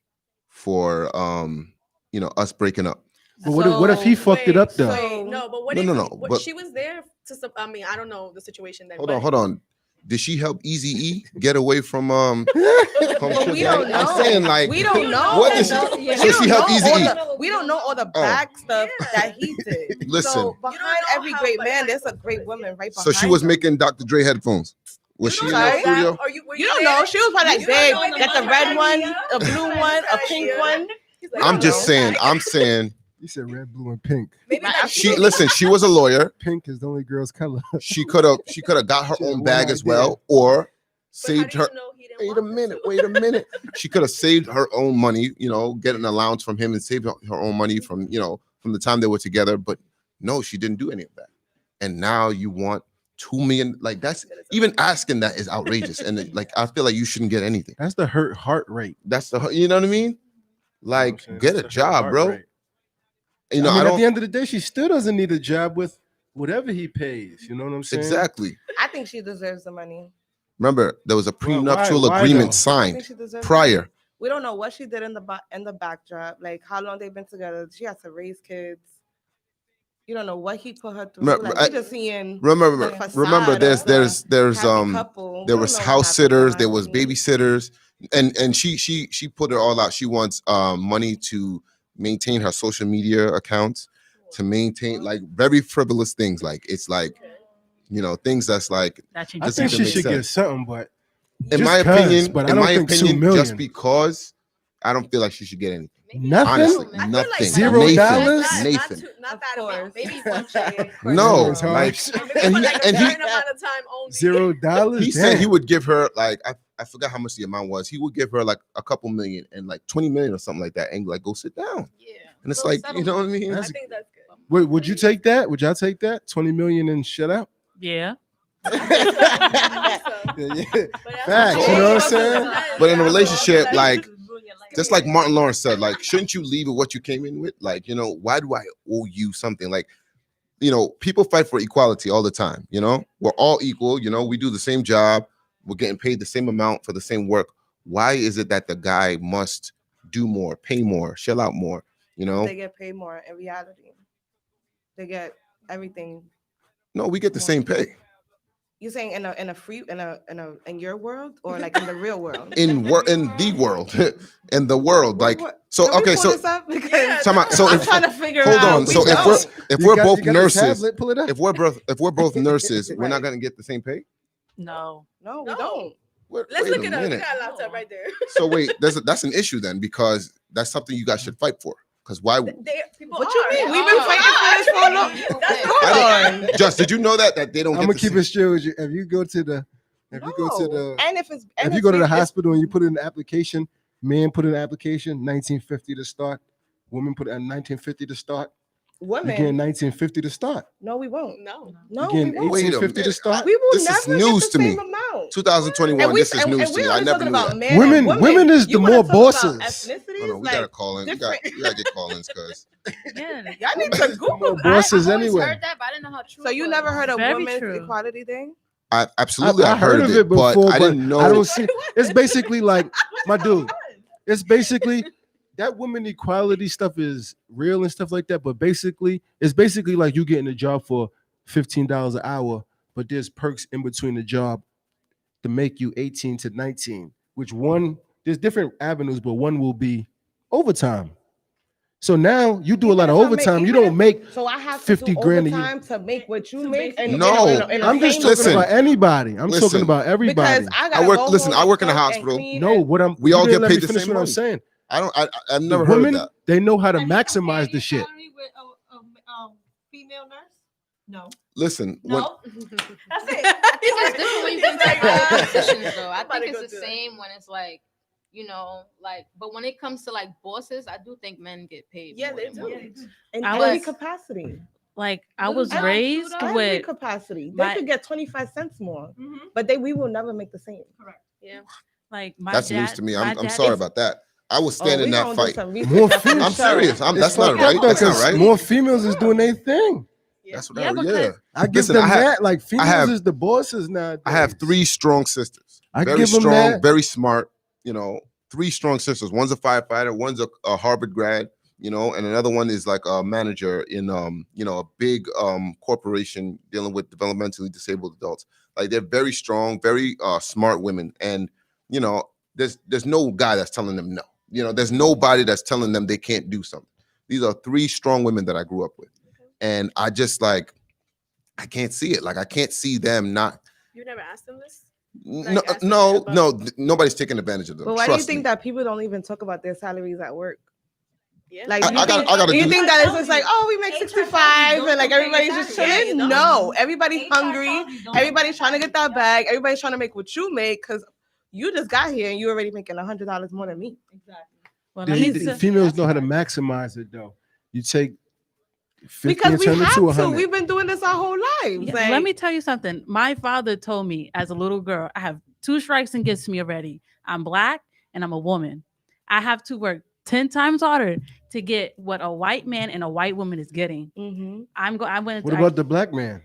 for us breaking up? But what if he fucked it up though? Wait, no, but what No, if no, no, what, but- she was there to? I mean, I don't know the situation then. Hold on. Did she help Easy E get away from But Suge? we don't know. I'm saying like we don't know. what is though. she? We So don't she helped know Easy all E. the- We don't know all the back stuff that he did. Listen. So You don't behind know every how great man, behind there's a the great scenes, woman right So behind. she was him. making Dr. Dre headphones. Was she in the Sorry? studio? Were You don't know. She was probably like, You don't babe, know get the the red one, idea. a blue one, a pink one. He's like, I'm "Oh, just no." saying. I'm saying You said red, blue, and pink. Maybe like she was a lawyer. Pink is the only girl's color. She could have got her She had own one bag as idea. well, or But how saved do you her. know he didn't Wait want a her minute. to? Wait a minute. She could have saved her own money, get an allowance from him and saved her own money from the time they were together. But no, she didn't do any of that. And now you want $2 million. Like that's even asking that is outrageous. And like I feel like you shouldn't get anything. That's the hurt heart rate. That's you know what I mean? Like You know what I'm saying? get That's a the hurt job, heart bro. rate. You know, I mean, I at don't the end of the day, she still doesn't need a job with whatever he pays. You know what I'm saying? exactly. I think she deserves the money. Remember, there was a prenuptial why agreement though? I signed think she deserves the prior. money. We don't know what she did in the backdrop, like how long they've been together. She has to raise kids. You don't know what he put her through. Remember, Like we just seeing remember, the facade remember. of There's happy couple. there We don't was know what house happened sitters, there behind the was scenes. babysitters, and she put it all out. She wants money to maintain her social media accounts, to maintain like very frivolous things. Like it's like, you know, things that's like That I changes doesn't think even she make should get sense. something, but In just my 'cause, opinion, but I in don't my think 2 opinion, million. just because I don't feel like she should get anything. Maybe Nothing? Honestly, I feel like nothing. $0? Nathan. Not that Of amount. course. Maybe one K. No, It's like, harsh. Maybe and for he like a and he certain amount of time only. $0. he said he would give her like I forgot how much the amount was. He would give her like a couple million and like 20 million or something like that, and like go sit down. Yeah. And it's Little like, you know what I mean? I That's- think that's good. Would you take that? Would y'all take that? 20 million and shut out? Yeah. Yeah. But that's Facts, what you know what I'm saying? But in a relationship, like, just like Martin Lawrence said, like, shouldn't you leave with what you came in with? Like, you know, why do I owe you something? Like, you know, people fight for equality all the time. You know, we're all equal. You know, we do the same job. We're getting paid the same amount for the same work. Why is it that the guy must do more, pay more, shell out more? You know, They get paid more in reality. They get everything. no, we get the same pay You saying in in your world or like in the real world? in the world, in the world. Like, so Can we okay, pull so this up? Because time out. So I'm if, trying to figure hold out. on. We So don't. if we're both You got the nurses, tablet? Pull it up. if we're both nurses, we're not Right. gonna get the same pay. No. No, we No. don't. Let's Wait look a it up. We minute. got a laptop right there. So wait, that's an issue then, because that's something you guys should fight for. Because why? People What you are. mean? Yeah. We've been fighting for this for a long. Okay. Hold on. Just did you know that they don't I'm get gonna the keep same? it straight with you. If you go to the And if it's and if you if go to the it's- hospital and you put in the application, man put in the application, 1950 to start. Woman put in 1950 to start. You women, getting 1950 to start. no, we won't. No. No, You we getting won't. Wait a 1850 to minute. start. We will This is never news get to the me. same amount. 2021. This is news to me. I never knew about that. men Women- and women is the You wanna more talk about bosses. ethnicities, Hold on, we like, gotta call in. We different. gotta get call-ins because Yeah. Y'all need to Google More that. bosses I always anyway. heard that, but I didn't know how true. So it you was. never heard of Very women's true. equality thing? I absolutely I I've heard of it before, but I didn't know. I don't see. It's basically like my dude. It's basically that woman equality stuff is real and stuff like that. But basically, it's basically like you getting a job for $15 an hour, but there's perks in between the job to make you 18 to 19. Which one? There's different avenues, but one will be overtime. So now you do a lot of overtime. You don't make So I have 50 to do grand a year. overtime to make what you To make. basically- No. I'm just same talking Listen. about anybody. I'm Listen. talking about everybody. because I gotta work- go listen, home I work in a and cook and hospital. clean No, and- what I'm We you all didn't get let paid me the finish same what I'm money. saying. I've The never heard of women, that. they know how to Have you maximize compared the shit. your salary with a female nurse? No. Listen, when, No. That's it. I think it's different when you get into higher positions, though. I I'm about to think go it's the do that. same when it's like, you know, like. But when it comes to like bosses, I do think men get paid. Yeah, more they than do. women. in I every was- capacity. Like I Little was jobs, raised little- Every with capacity. They my- could get 25 cents more, Mhm. but we will never make the same. Correct. Yeah. like my that's dad. news to me. my I'm dad sorry is- about that. I will stand in we that gonna fight. do some More research after food. the I'm show. serious. That's not fucked right. up, That's not 'cause right. More females is doing their thing. That's what Yeah, I because- yeah. I give Listen, them I have- that. Like females have- is the bosses nowadays. I have 3 strong sisters. I Very give them strong, that. very smart. You know, 3 strong sisters. One's a firefighter, one's a Harvard grad, you know, and another one is like a manager in you know, a big corporation dealing with developmentally disabled adults. Like they're very strong, very smart women, and you know, there's no guy that's telling them no. You know, there's nobody that's telling them they can't do something. These are 3 strong women that I grew up with, and I just like I can't see it. Like I can't see them not. You never asked them this? No, ask them no, about- no. Nobody's taking advantage of them. But why do you Trust think me. that people don't even talk about their salaries at work? Yeah. Like, I do you gotta- think, I gotta do you do- think that it's just like, oh, we make HR 65 don't and like compare everybody's just salaries. Yeah, chilling? you don't. No, everybody's HR hungry. tells you don't Everybody's trying to compare get that salaries. bag. Everybody's trying to make what you make because you just got here and you already making $100 more than me. Exactly. Well, The, let me the say- females know how to maximize it though. You take 50 Because and we turn it have to to. 100. We've been doing this our whole lives. Yeah, Like, let me tell you something. My father told me as a little girl, I have 2 strikes against me already. I'm black and I'm a woman. I have to work 10 times harder, to get what a white man and a white woman is getting. Mm-hmm. I went. What about the black man?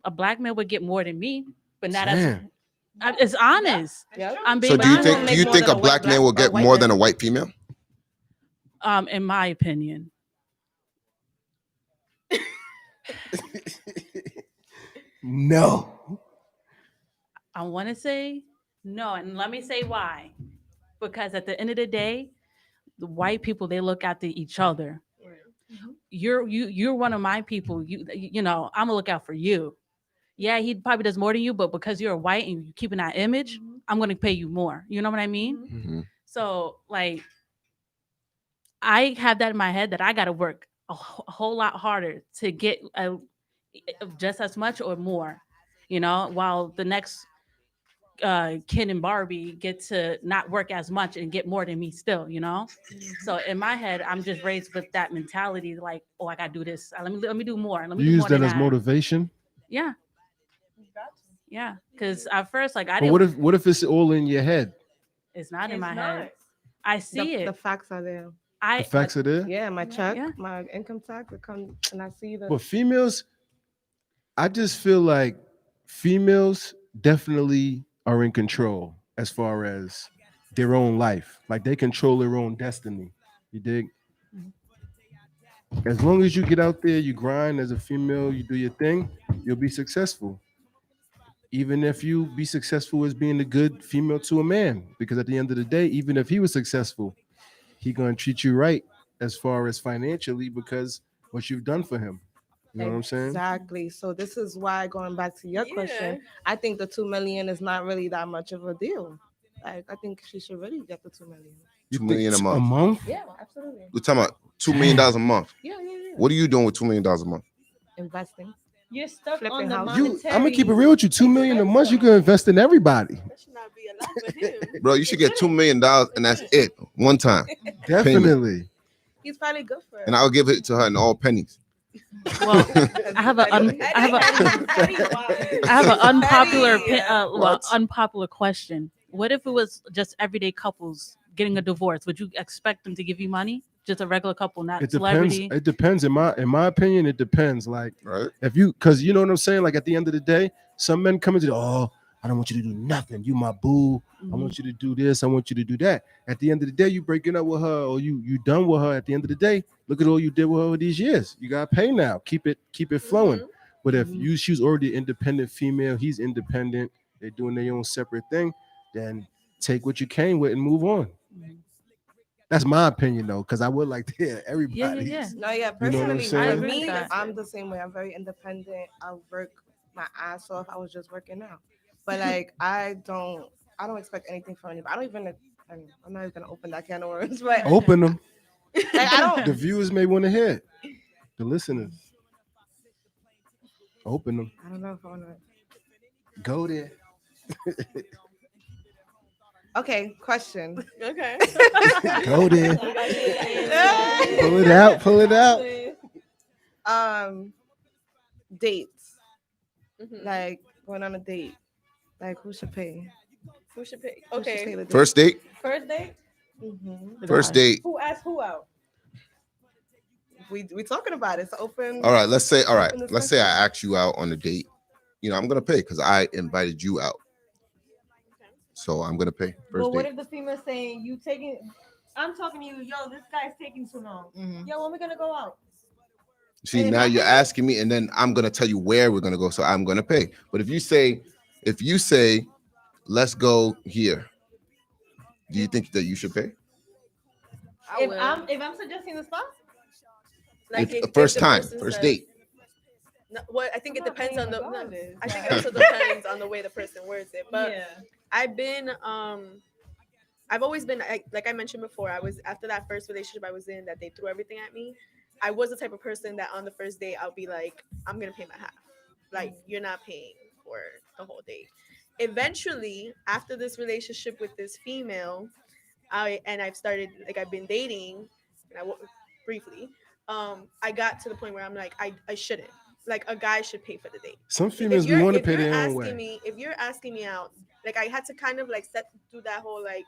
A black man would get more than me, but not as. Damn. It's honest. Yep. I'm So being do you Black think will do make you more think than a a white black man will get white more than a man. white female? in my opinion. No. I want to say no, and let me say why. Because at the end of the day, the white people they look after each other. You're one of my people. You know I'm gonna look out for you. Yeah, he probably does more than you, but because you're white and you're keeping that image, I'm gonna pay you more. You know what I mean? Mhm. So like, I have that in my head that I got to work a whole lot harder to get just as much or more. You know, while the next Ken and Barbie get to not work as much and get more than me still, you know? So in my head, I'm just raised with that mentality like, oh, I gotta do this. Let me do more. Let me You do use more that than as that. motivation. Yeah. Yeah. Because at first, like I But didn't what if it's all in your head? it's not in It's my not. head. I see The it. facts are there. The facts are there. Yeah, my check, Yeah. my income tax, it comes, and I see the. But females, I just feel like females definitely are in control as far as their own life. Like they control their own destiny. You dig? As long as you get out there, you grind as a female, you do your thing, you'll be successful. Even if you be successful as being a good female to a man, because at the end of the day, even if he was successful, he gonna treat you right as far as financially because what you've done for him. You know what I'm saying? Exactly. So this is why, going back to your question, I think the 2 million is not really that much of a deal. Like I think she should really get the 2 million. You 2 million a think month. A month? Yeah, absolutely. We're talking about $2 million a month. Yeah. What are you doing with $2 million a month? Investing. You're stuck Flipping on the houses. monetary. I'm gonna keep it real with you. 2 million a month, you can invest in everybody. That should not be a lot for him. Bro, you should get $2 million and that's it. One time. Definitely. He's probably good for it. And I'll give it to her in all pennies. Well, I have a unpopular What? unpopular question. What if it was just everyday couples getting a divorce? Would you expect them to give you money? Just a regular couple, not It depends. celebrity. It depends. In my opinion, it depends. Like Right? if you, because you know what I'm saying. Like at the end of the day, some men come into I don't want you to do nothing. You my boo. I want you to do this. I want you to do that. At the end of the day, you breaking up with her or you done with her. At the end of the day, look at all you did with her over these years. You got to pay now. Keep it flowing. But if she's already independent female, he's independent. They're doing their own separate thing. Then take what you came with and move on. That's my opinion though, because I would like to hear everybody. Yeah. No, yeah. You know what I'm Personally, saying? for I agree me, with that. I'm the same way. I'm very independent. I'll work my ass off. I was just working out, but like I don't expect anything from anybody. I'm not even gonna open that can of worms, but Open them. like I don't. The viewers may want to hear it. The listeners. Open them. I don't know if I want to. Go there. Okay, question. Okay. Go there. Pull it out. Pull it out. Dates. Mhm. Like going on a date. Like who should pay? Who should pick? Who should pay Okay. the date? First date? First date. First date. Who asked who out? We talking about it. It's open. All right, let's say Open let's say I discussion. ask you out on a date. You know, I'm gonna pay because I invited you out. So I'm gonna pay But first what date. if the female's saying you taking? I'm talking to you, yo. This guy's taking too long. Yo, when we gonna go out? See, And now if you're I- asking me, and then I'm gonna tell you where we're gonna go. So I'm gonna pay. But if you say, let's go here, do you think that you should pay? I If will. I'm suggesting the spot, First the time, person first says- date. No, well, I think it I'm not depends paying on the. No, regardless. I think it also depends on the way the person words it. But yeah. I've been I've always been like I mentioned before, I was after that first relationship I was in that they threw everything at me. I was the type of person that on the first date I'll be like, I'm gonna pay my half. Like you're not paying for the whole date. Eventually, after this relationship with this female, I've started like I've been dating and briefly. I got to the point where I'm like, I shouldn't. Like a guy should pay for the date. Some females we want to pay their own way. If you're asking me out, like I had to kind of like do that whole like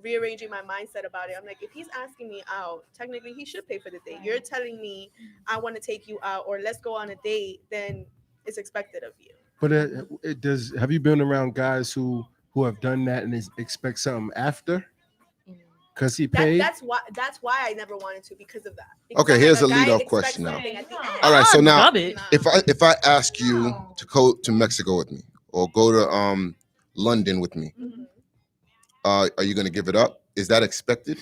rearranging my mindset about it. I'm like, if he's asking me out, technically he should pay for the date. You're telling me I want to take you out or let's go on a date, then it's expected of you. But it does. Have you been around guys who have done that and expect something after? Because he paid. That's why I never wanted to, because of that. Because Okay, I'm here's like, a guy lead-off expects question now. something at the end. All right, so now Dub it. if I ask you to go to Mexico with me or go to London with me, Mhm. are you gonna give it up? Is that expected?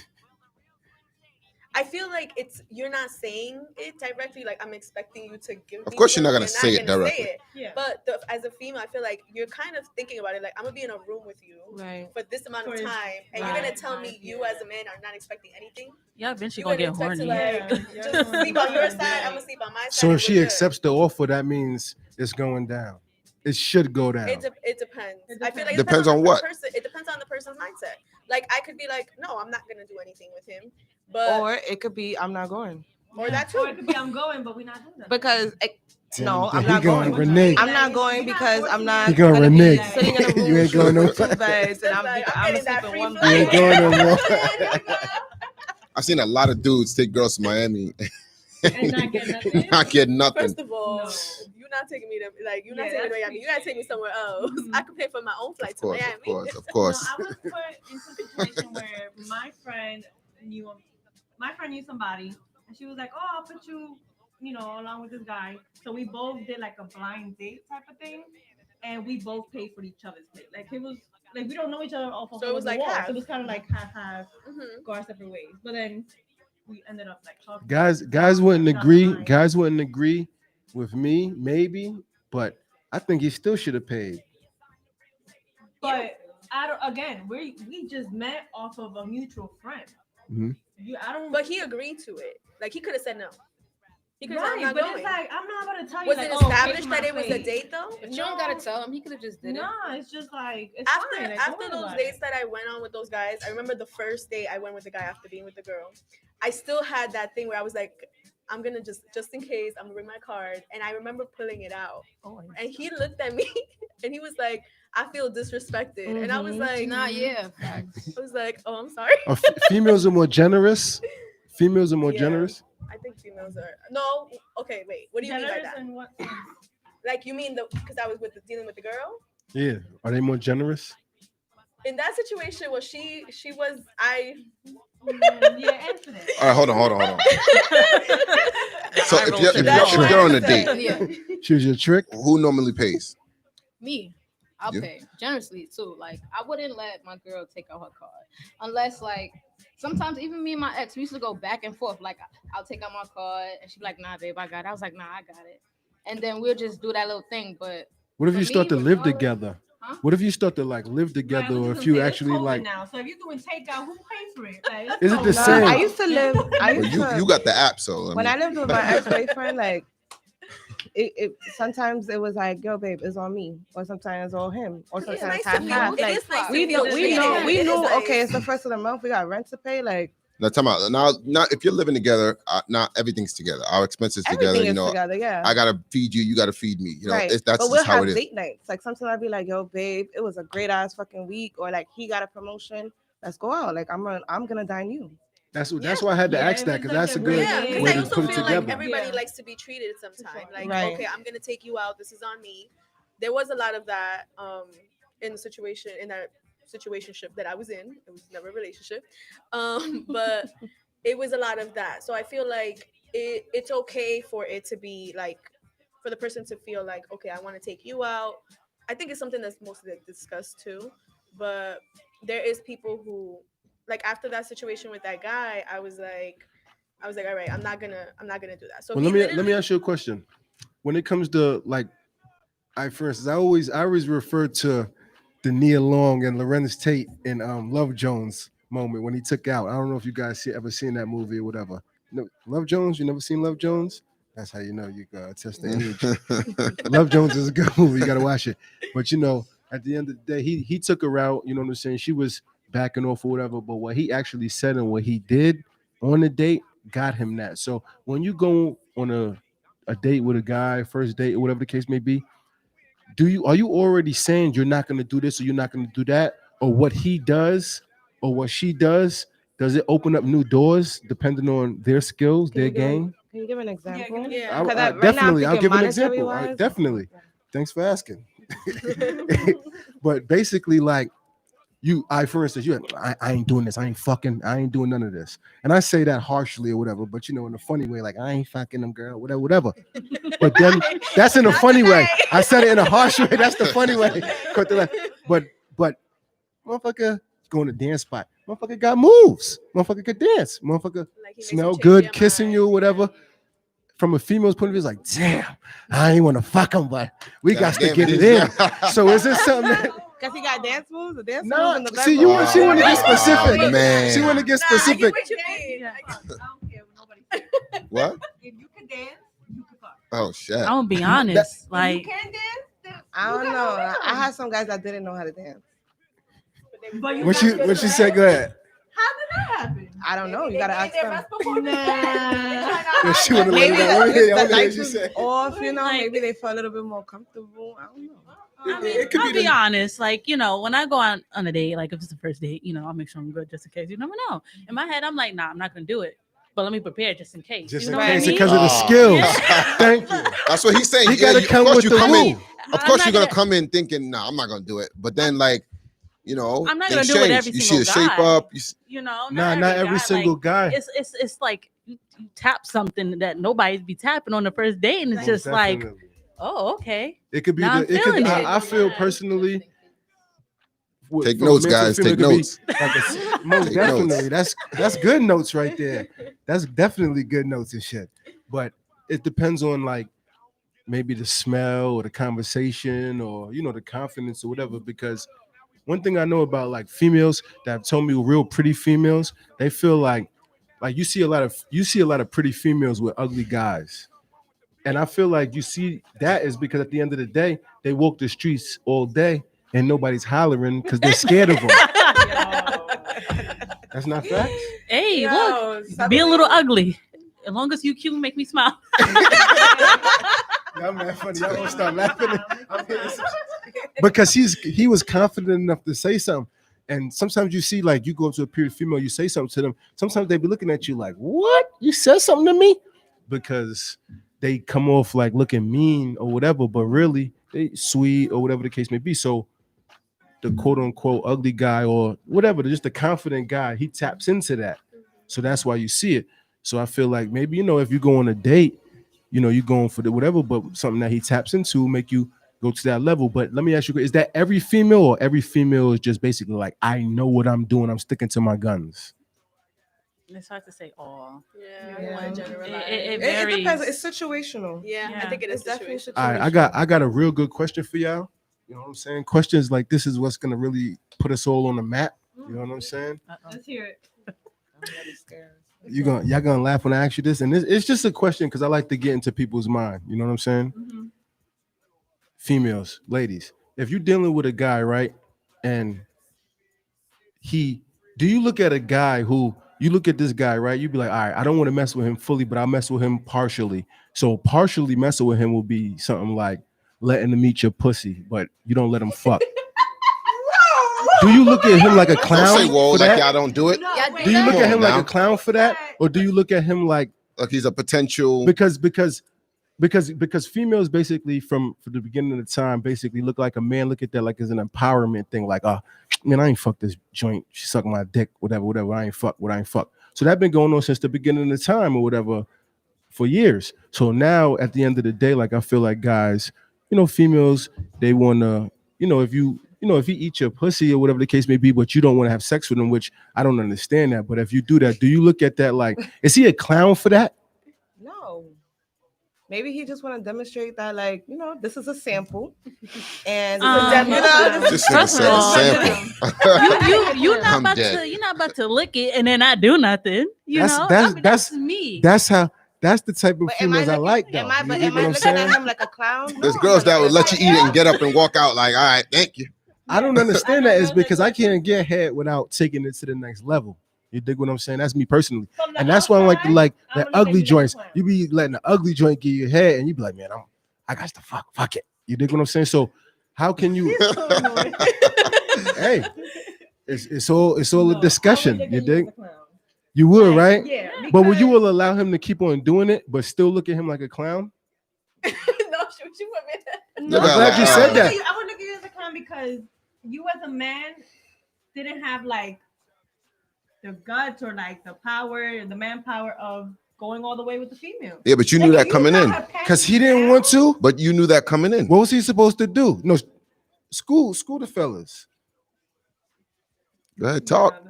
I feel like you're not saying it directly. Like, I'm expecting you to give Of me course, you're not some, gonna say it gonna directly. Yeah. But as a female, I feel like you're kind of thinking about it. Like, I'm gonna be in a room with you Right. for this amount of For- time, and you're Right. gonna tell me you as a man are not expecting anything. Yeah, eventually You're gonna gonna get expect horny. to like Yeah. just Yeah. sleep on your Yeah. side. I'm gonna sleep on my side. So and if she we're good. accepts the offer, that means it's going down. It should go down. It depends. I feel like it Depends on what? person. It depends on the person's mindset. Like, I could be like, no, I'm not gonna do anything with him, but Or it could be I'm not going or that Or too. it could be I'm going, but we're not doing that. because no, Damn, I'm he not going going. Renee. I'm not going You're not because I'm forcing not me. He going gonna Renee. be sitting in a room You ain't going no with two further. beds and Just like, I'm I'm getting that sleeping free one flight. You ain't bed. going no more. I've seen a lot of dudes take girls to Miami And not get nothing. not get nothing. First of all, No. you're not taking me to you're not Yeah, taking me to that's Miami. You gotta take me somewhere else. Mhm. I could pay for my own flight Of to course, Miami. of course, of No, course. I was put into a situation where my friend knew somebody, and she was like, "Oh, I'll put you, along with this guy." So we both did like a blind date type of thing, and we both paid for each other's plate. Like, it was like we don't know each other off of So it was like wall. half. So it was kind of like half, Mhm. go our separate ways. But then we ended up like talking. Guys wouldn't agree. Guys wouldn't agree with me, maybe, but I think he still should have paid. But again, we just met off of a mutual friend. Mhm. I don't. But he agreed to it. Like, he could have said no. He could have said, I'm Right, not but going. it's like I'm not gonna tell you. Was like, it oh, pay established for that my it was a plate. date though? But you don't gotta tell him. He could have just did it. Nah, it's just like it's After fine. Like, after don't worry those about dates it. that I went on with those guys, I remember the first day I went with the guy after being with the girl. I still had that thing where I was like, I'm gonna just in case, I'm gonna bring my card. And I remember pulling it out. And he looked at me and he was like, I feel disrespected. And I was like, Nah, yeah. Facts. I was like, oh, I'm sorry. Females are more generous. Females are more Yeah. generous. I think females are no. Okay, wait. What do you mean by Generous that? in what sense? Like, you mean because I was dealing with the girl? Yeah. Are they more generous? In that situation, well, she was Yeah, answer that. All right, hold on. So eye if roll you're should if be you're, on. if you're on a date, Yeah. She was your trick. who normally pays? Me. I'll You? pay generously too. Like, I wouldn't let my girl take out her card unless, like, sometimes even me and my ex, we used to go back and forth. Like, I'll take out my card and she'd be like, "Nah, babe, I got it." I was like, "Nah, I got it," and then we'll just do that little thing. But What if for you start me, to live regardless- together? Huh? What if you start to like live Right, together, I was or just if you gonna say, it's actually COVID like? now. So if you're doing takeout, who pays for it? Like, let's Is it go. the No, same? I used to live. I Well, used you to, you got the app, so when I lived with my ex-boyfriend, like it sometimes it was like, yo, babe, it's on me, or sometimes it's all him, or It's sometimes nice to half be. half. It Like is nice to we be know, treated. we It is knew. nice. Okay, it's the first of the month. We got rent to pay. Like now time out. Now if you're living together, not everything's together. Our expenses together. everything You is know, together. Yeah. I gotta feed you. You gotta feed me. You know, Right. that's but we'll just how have it is. date nights. Like sometimes I'll be like, yo, babe, it was a great ass fucking week, or like he got a promotion. Let's go out. Like I'm gonna dine you. That's why I had to Yeah, ask if that it's because like that's a a good Yeah, because way I to also put it feel like together. everybody Yeah. likes to be treated sometime. Like, Right. okay, I'm gonna take you out. This is on me. There was a lot of that in the situation in that situationship that I was in. It was never a relationship, but it was a lot of that. So I feel like it's okay for it to be like for the person to feel like, okay, I want to take you out. I think it's something that's mostly discussed too, but there is people who like after that situation with that guy, I was like, all right, I'm not gonna do that. So Well, he let me literally, ask you a question. When it comes to like, for instance, I always refer to the Nia Long and Lorenz Tate in Love Jones moment when he took out. I don't know if you guys ever seen that movie or whatever. No, Love Jones. You never seen Love Jones? That's how you know you test the age. Love Jones is a good movie. You gotta watch it. But at the end of the day, he took her out. You know what I'm saying? She was backing off or whatever. But what he actually said and what he did on the date got him that. So when you go on a date with a guy, first date or whatever the case may be, are you already saying you're not gonna do this or you're not gonna do that, or what he does or what she does it open up new doors depending on their skills, Can their you give game? Can you give an example? Yeah. Because I right now I'm definitely, I'll thinking give an monetary example. wise. Definitely. Thanks for asking. But basically, like for instance, I ain't doing this. I ain't doing none of this. And I say that harshly or whatever, but in a funny way, like I ain't fucking them, girl, whatever. But then that's in a funny way. I said it in a harsh way. That's the funny way. But motherfucker going to dance spot. Motherfucker got moves. Motherfucker could dance. Motherfucker Like, he makes smell you change good, your kissing mind. you or whatever. From a female's point of view, it's like, damn, I ain't want to fuck him, but we got to Damn, get it he's- in. So is this something that? Because he got dance moves, the dance Nah, moves in the see, bedroom. she want to get Oh, specific. man. She want to get Nah, I specific. get what you mean. Yeah. I don't care what nobody says. What? If you can dance, you can fuck. Oh shit. I'm gonna be honest. If Like, you can dance, then I you don't got know. no I rhythm. had some guys that didn't know how to dance. But you What got she good what she rest. said? Go ahead. How did that happen? I don't know. You They gotta gave ask their them. rest before the dance. Yeah, she wanna let Maybe it out. Let me hear the what lights she was said. off, you know. Like- Maybe they felt a little bit more comfortable. I don't know. I mean, It could I'll be be the- honest. Like, when I go on a date, like if it's the first date, I'll make sure I'm good just in case. You never know. In my head, I'm like, nah, I'm not gonna do it. But let me prepare just in case. Just you in know what case, I mean? because of the Ah. skills. Yeah. Thank you. That's what he's saying. He gotta of come course with you the come in. woo. Of I'm course not you're gonna gonna- come in thinking, nah, I'm not gonna do it. But then I'm not things gonna do it change. every You see the single shape guy. up. Not every single guy. guy. It's like you tap something that nobody's be tapping on the first date, and it's Most just like, definitely. oh, okay. It could be Now I'm it could feeling it. I feel personally Take from a notes, man to a guys. female, Take it could be notes. most Take definitely. notes. That's good notes right there. That's definitely good notes and shit. But it depends on like maybe the smell or the conversation or the confidence or whatever. Because one thing I know about like females that have told me real pretty females, they feel like you see a lot of pretty females with ugly guys. And I feel like you see that is because at the end of the day, they walk the streets all day and nobody's hollering because they're scared of them. That's not facts. Hey, Yo, look, something- be a little ugly. As long as you cute, make me smile. Y'all mad funny. Y'all gonna start laughing. Because he was confident enough to say something. And sometimes you see, like, you go up to a pretty female, you say something to them. Sometimes they be looking at you like, what? You said something to me? Because they come off like looking mean or whatever, but really they sweet or whatever the case may be. So the quote unquote ugly guy or whatever, just the confident guy, he taps into that. So that's why you see it. So I feel like maybe, if you go on a date, you're going for the whatever, but something that he taps into make you go to that level. But let me ask you, is that every female or every female is just basically like, I know what I'm doing, I'm sticking to my guns? It's hard to say all. Yeah, Yeah. I want to generalize. It It depends. varies. It's situational. Yeah, Yeah. I think it is It's definitely situational. All right, I got a real good question for y'all. You know what I'm saying? Questions like this is what's gonna really put us all on the map. You know what I'm saying? Uh-oh. Let's hear it. I'm really scared. Y'all gonna laugh when I ask you this, and it's just a question because I like to get into people's mind. You know what I'm saying? Mhm. Females, ladies, if you're dealing with a guy, right, and do you look at a guy who you look at this guy, right? You be like, all right, I don't want to mess with him fully, but I'll mess with him partially. So partially messing with him will be something like letting him eat your pussy, but you don't let him fuck. Do you look at him like a clown? Don't say whoa for like that? y'all don't do it. No, Yeah, wait, Do you look Come at him on like now. a clown for that, or do you look at him like Like he's a potential. because females basically from the beginning of the time basically look like a man. Look at that like as an empowerment thing. Like, man, I ain't fuck this joint. She sucked my dick, whatever. I ain't fuck. So that been going on since the beginning of the time or whatever for years. So now at the end of the day, like I feel like guys, females, they wanna, if he eats your pussy or whatever the case may be, but you don't want to have sex with him, which I don't understand that. But if you do that, do you look at that like, is he a clown for that? No. Maybe he just want to demonstrate that, like, this is a sample, and This nigga First of said a all, sample. you're not I'm about dead. to you're not about to lick it and then not do nothing. That's me. That's the type of But am I females I looking- like though. Am I, You but dig am what I I'm looking saying? at him like a clown? No, There's I'm girls not that would looking let at you eat it and get up and walk out like, all right, thank you. I don't understand that is because I can't get head without taking it to the next level. You dig what I'm saying? That's me personally. From the And that's why I like to like outside, the I'm gonna ugly say you joints. like a clown. You be letting the ugly joint get your head and you be like, man, I got to fuck it. You dig what I'm saying? So how can you hey, It's all No, a discussion. I would You look at dig? as a clown. You would, Like, right? Yeah. But would you because- will allow him to keep on doing it, but still look at him like a clown? No, she would be. Yeah, I'm but glad you like, said that. I would look at you as a clown because you as a man didn't have like the guts or like the power, the manpower of going all the way with the female. Yeah, but you knew Like, that if coming got in. her panties Because he didn't down- want to. But you knew that coming in. What was he supposed to do? No, school the fellas. Go ahead, talk.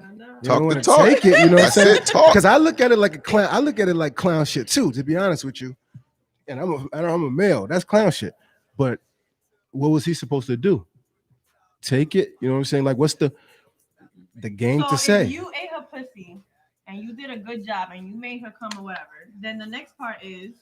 You Talk don't the want to talk. take it. You know what I'm That's saying? it. Talk. Because I look at it like a clown. I look at it like clown shit too. To be honest with you, and I'm a male. That's clown shit. But what was he supposed to do? Take it. You know what I'm saying? Like, what's the game So to say? if you ate her pussy and you did a good job and you made her come or whatever, then the next part is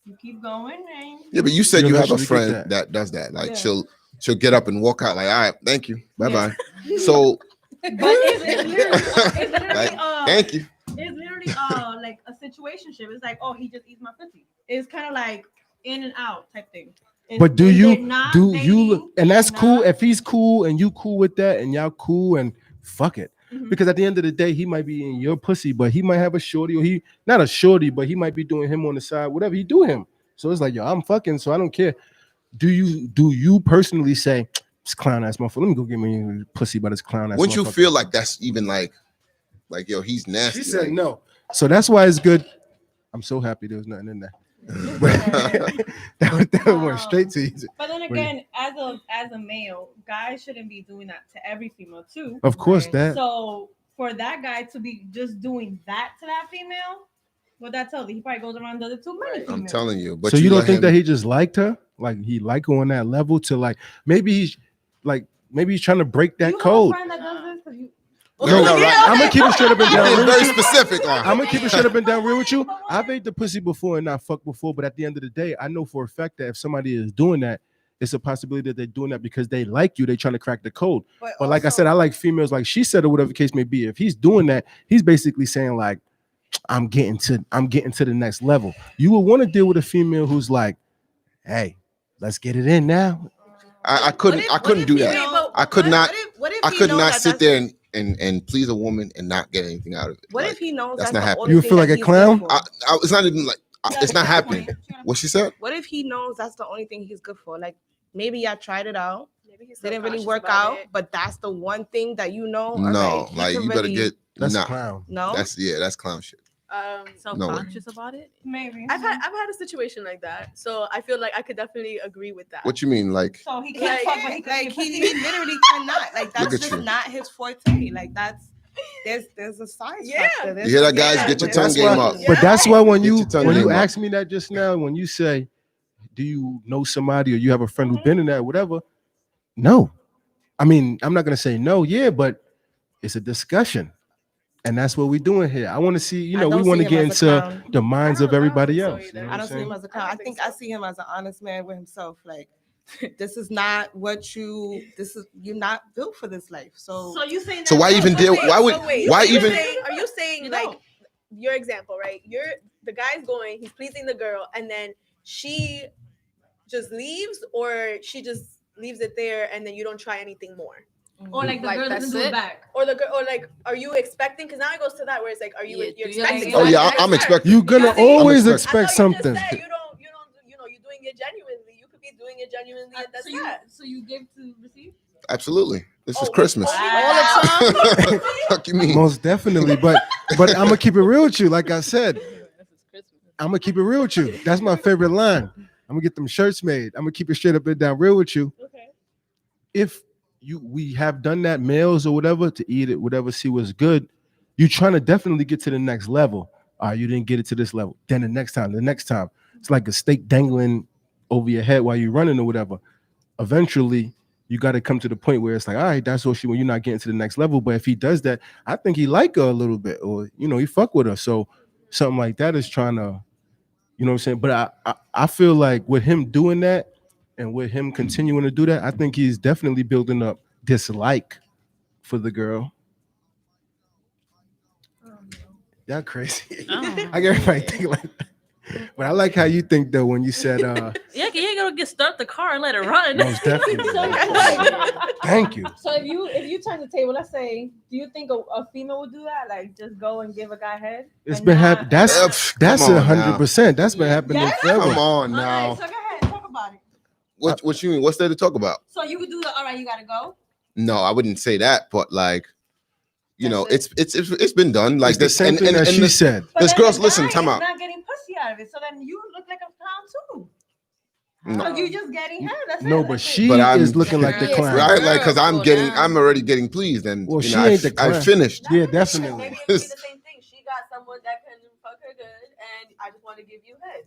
you keep going and Yeah, but you said You'll you have a naturally get friend that. that does that. Like Yeah. she'll get up and walk out like, all right, thank you. Bye bye. So but it's literally like, thank you. it's literally like a situationship. It's like, oh, he just eats my pussy. It's kind of like in and out type thing. And But do when you they're not do dating, you and that's they're cool not- if he's cool and you cool with that and y'all cool and fuck it. Mhm. Because at the end of the day, he might be in your pussy, but he might have a shorty, or he not a shorty, but he might be doing him on the side, whatever he do him. So it's like, yo, I'm fucking, so I don't care. Do you personally say, this clown ass motherfucker, let me go get me pussy by this clown ass Wouldn't you motherfucker? feel like that's even like yo, he's nasty? She said like, no. So that's why it's good. I'm so happy there was nothing in there. that went straight to you. But then again, as a male, guys shouldn't be doing that to every female too. Of course, Right. that. So for that guy to be just doing that to that female, what that tells you, he probably goes around does it too many females. I'm telling you. But So you don't let think him- that he just liked her? Like he like her on that level to like maybe he's trying to break that You have a code. friend that does this? 'Cause you- No, no, right. I'm gonna keep it straight up and You're down. being real very with you. specific on I'm gonna keep it straight up and down real with you. But what- I've ate the pussy before and not fucked before, but at the end of the day, I know for a fact that if somebody is doing that, it's a possibility that they're doing that because they like you. They're trying to crack the code. But like I said, I like females, like she said, or whatever the case may be. If he's doing that, he's basically saying like, I'm getting to the next level. You would want to deal with a female who's like, hey, let's get it in now. I couldn't do that. I could not sit there and please a woman and not get anything out of it. What Like, if he knows that's that's not the happening. only You would thing feel that like a he's clown? good for? it's not even like it's not happening. What she said? What if he knows that's the only thing he's good for? Like maybe I tried it out, Maybe he's didn't really subconscious work about out, it. but that's the one thing that you know. No, alright, he like can you better really- get That's nah. a clown. no. That's clown shit. Self-conscious about it. Maybe. I've had a situation like that, so I feel like I could definitely agree with that. What you mean? Like So he can't Like- fuck, but he can Like get he pussy. literally cannot. Like that's at just you. not his forte. Like there's a size Yeah. factor. You hear that, guys? Yeah, Get your there's- tongue That's game why- up. But that's why when Get you your tongue game up. ask me that just now, when you say, do you know somebody or you have a friend who's been in that, whatever? No. I mean, I'm not gonna say no, yeah, but it's a discussion. And that's what we're doing here. I want to see, you I know, we don't want see to him get as a into clown. the minds I of don't everybody think so else. either. You know I what don't I'm see him saying? as a clown. I I don't think think I so. see him as an honest man with himself. Like this is not what you're not built for this life. So So you saying So that- why even deal? Why would? Wait, Why are you even? saying- Are you saying You like don't. your example, right? The guy's going, he's pleasing the girl, and then she just leaves, or she just leaves it there, and then you don't try anything more, Or like the Like, girl that's doesn't do it? it back. or the girl, or like, are you expecting? Because now it goes to that where it's like, are you Yeah, you're do you expecting? Oh like- yeah, something, I'm right? expecting. You're gonna Yeah, see, always I'm expect I thought you something. just said you don't, you're doing it genuinely. You could be doing it genuinely, and that's that. So you give to receive? Absolutely. This is Oh, Christmas. all the time? Fuck you mean? Most definitely, but I'm gonna keep it real with you. Like I said, This is Christmas. I'm gonna keep it real with you. That's my favorite line. I'm gonna get them shirts made. I'm gonna keep it straight up and down real with you. Okay. If we have done that, males or whatever, to eat it, whatever, see what's good, you're trying to definitely get to the next level. All right, you didn't get it to this level. Then the next time. It's like a steak dangling over your head while you're running or whatever. Eventually, you got to come to the point where it's like, all right, that's what when you're not getting to the next level. But if he does that, I think he like her a little bit, or he fuck with her. So something like that is trying to, you know what I'm saying? But I feel like with him doing that and with him continuing to do that, I think he's definitely building up dislike for the girl. Y'all crazy. Oh. I get everybody think like that. But I like how you think though when you said Yeah, you fucking start the car and let it run. Most definitely. Thank you. So if you turn the table, let's say, do you think a female would do that? Like just go and give a guy head? It's and been not- happening. That's Come on now. 100%. That's been happening Yeah. forever. Come on All now. right, so go ahead, talk about it. What you mean? What's there to talk about? So you would do the all right, you gotta go. No, I wouldn't say that, but like, you know, That's it's been done. Like It's the this, same thing that she said. But This then girls, the listen, guy time is out. not getting pussy out of it, so then you look like a clown too. No. So you just getting head. That's No, it. but That's it. she But I'm- is looking like the Yeah, clown. Right, like, cause I'm Slow getting, down. I'm already getting pleased, and Well, you she know, ain't the I clown. finished. Yeah, definitely. Maybe it would be the same thing. She got someone that can fuck her good, and I just want to give you head,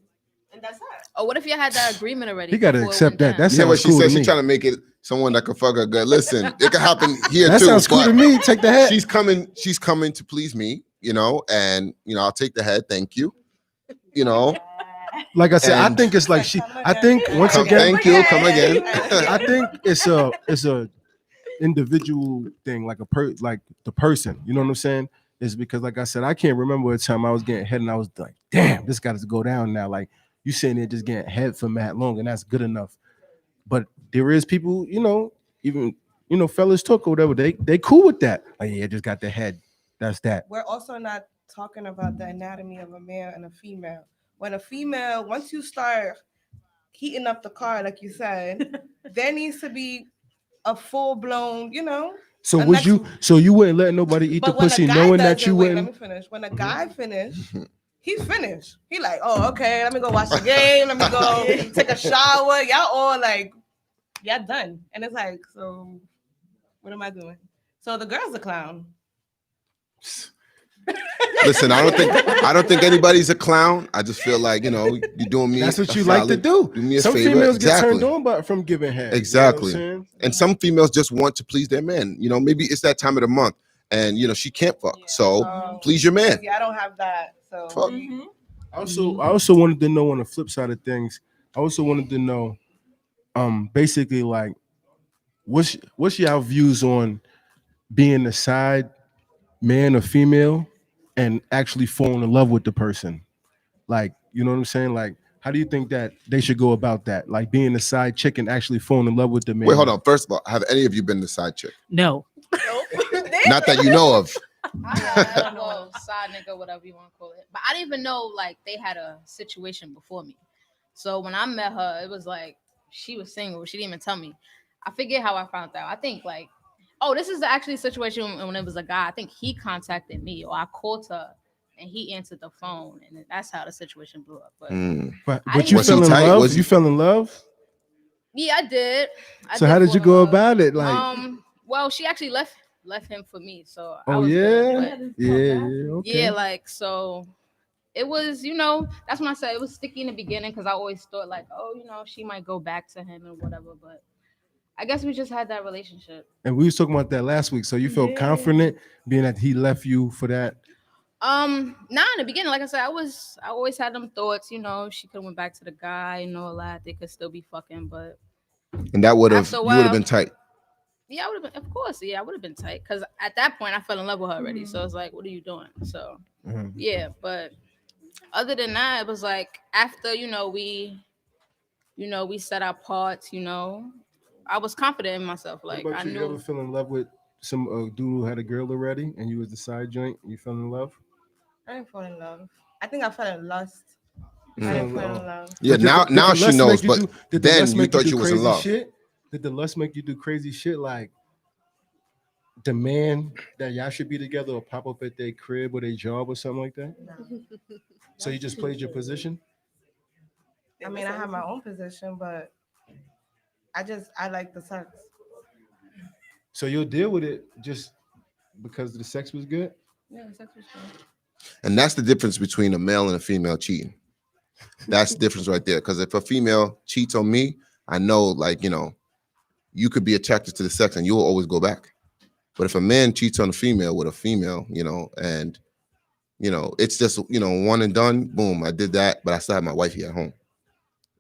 and that's that. Or what if you had that agreement already? He got to before it accept went that. down? That Yeah, sounds what she cool said, to she's me. trying to make it someone that can fuck her good. Listen, it could happen here That too. sounds cool but to me. Take the head. She's coming to please me, you know, and you know, I'll take the head. Thank you. You know, Like I said, I And- think it's like she. I think once Come- again, thank you. Come again. I think it's a individual thing, like like the person. You know what I'm saying? Is because like I said, I can't remember a time I was getting head and I was like, damn, this got to go down now. Like you sitting there just getting head for mad long, and that's good enough. But there is people, you know, even fellas talk or whatever. They cool with that. Like yeah, just got the head. That's that. We're also not talking about the anatomy of a male and a female. When a female, once you start heating up the car, like you said, there needs to be a full blown, you know. So And would that's- you? So you wouldn't let nobody eat the But when a pussy guy knowing does that it, you wait, let wouldn't? me finish. When a guy finish, he's finished. He like, oh, okay, let me go watch the game. Let me go take a shower. Y'all all like, y'all done. And it's like, so what am I doing? So the girl's a clown. Listen, I don't think anybody's a clown. I just feel like, you know, you're doing me. That's what a you like to solid. do. Do me a Some favor. females Exactly. get turned on by from giving head. Exactly. You know what I'm saying? And some females just want to please their man. You know, maybe it's that time of the month, and you know she can't fuck. So please your man. Yeah, I don't have that. So Fuck. I also wanted to know on the flip side of things. I also wanted to know, basically like, what's y'all views on being a side man or female and actually falling in love with the person? Like, you know what I'm saying? Like, how do you think that they should go about that? Like being a side chick and actually falling in love with the man. Wait, hold on. First of all, have any of you been the side chick? No. Not that you know of. I don't know, side nigga, whatever you want to call it. But I didn't even know like they had a situation before me. So when I met her, it was like she was single. She didn't even tell me. I forget how I found out. I think like, oh, this is actually a situation when it was a guy. I think he contacted me or I called her and he answered the phone, and that's how the situation blew up. But But I you Was he fell in tight? love? Was he- You fell in love? yeah, I did. So how did you fall in go love. about it? Like, Well, she actually left him for me. So I oh was good, yeah, but- yeah, okay. Yeah, like so it was, you know, that's when I said it was sticky in the beginning because I always thought like, oh, you know, she might go back to him and whatever, but I guess we just had that relationship. And we was talking about that last week. So you felt confident being that he left you for that. Nah, in the beginning, like I said, I always had them thoughts, you know, she could have went back to the guy and all that. They could still be fucking, but And that would have After a you would have while- been tight. yeah, I would have been, of course, yeah, I would have been tight because at that point I fell in love with her already. So it's like, what are you doing? So yeah, but other than that, it was like after we set our parts, you know, I was confident in myself. Like What about I you? You knew. ever fell in love with some dude who had a girl already and you was the side joint? You fell in love? I didn't fall in love. I think I fell in lust. I Mm. didn't fall in love. Yeah, But did now the now she lust knows, make you but did the then lust you make thought do you was in crazy love. Shit? Did the lust make you do crazy shit like demand that y'all should be together or pop up at their crib or their job or something like that? So you just played your position? I mean, I have my own position, but I like the sex. So you'll deal with it just because the sex was good? Yeah, sex was good. And that's the difference between a male and a female cheating. That's the difference right there. Because if a female cheats on me, I know, like, you know, you could be attracted to the sex and you'll always go back. But if a man cheats on a female with a female, you know, and, you know, it's just, you know, one and done, boom, I did that, but I still have my wifey at home.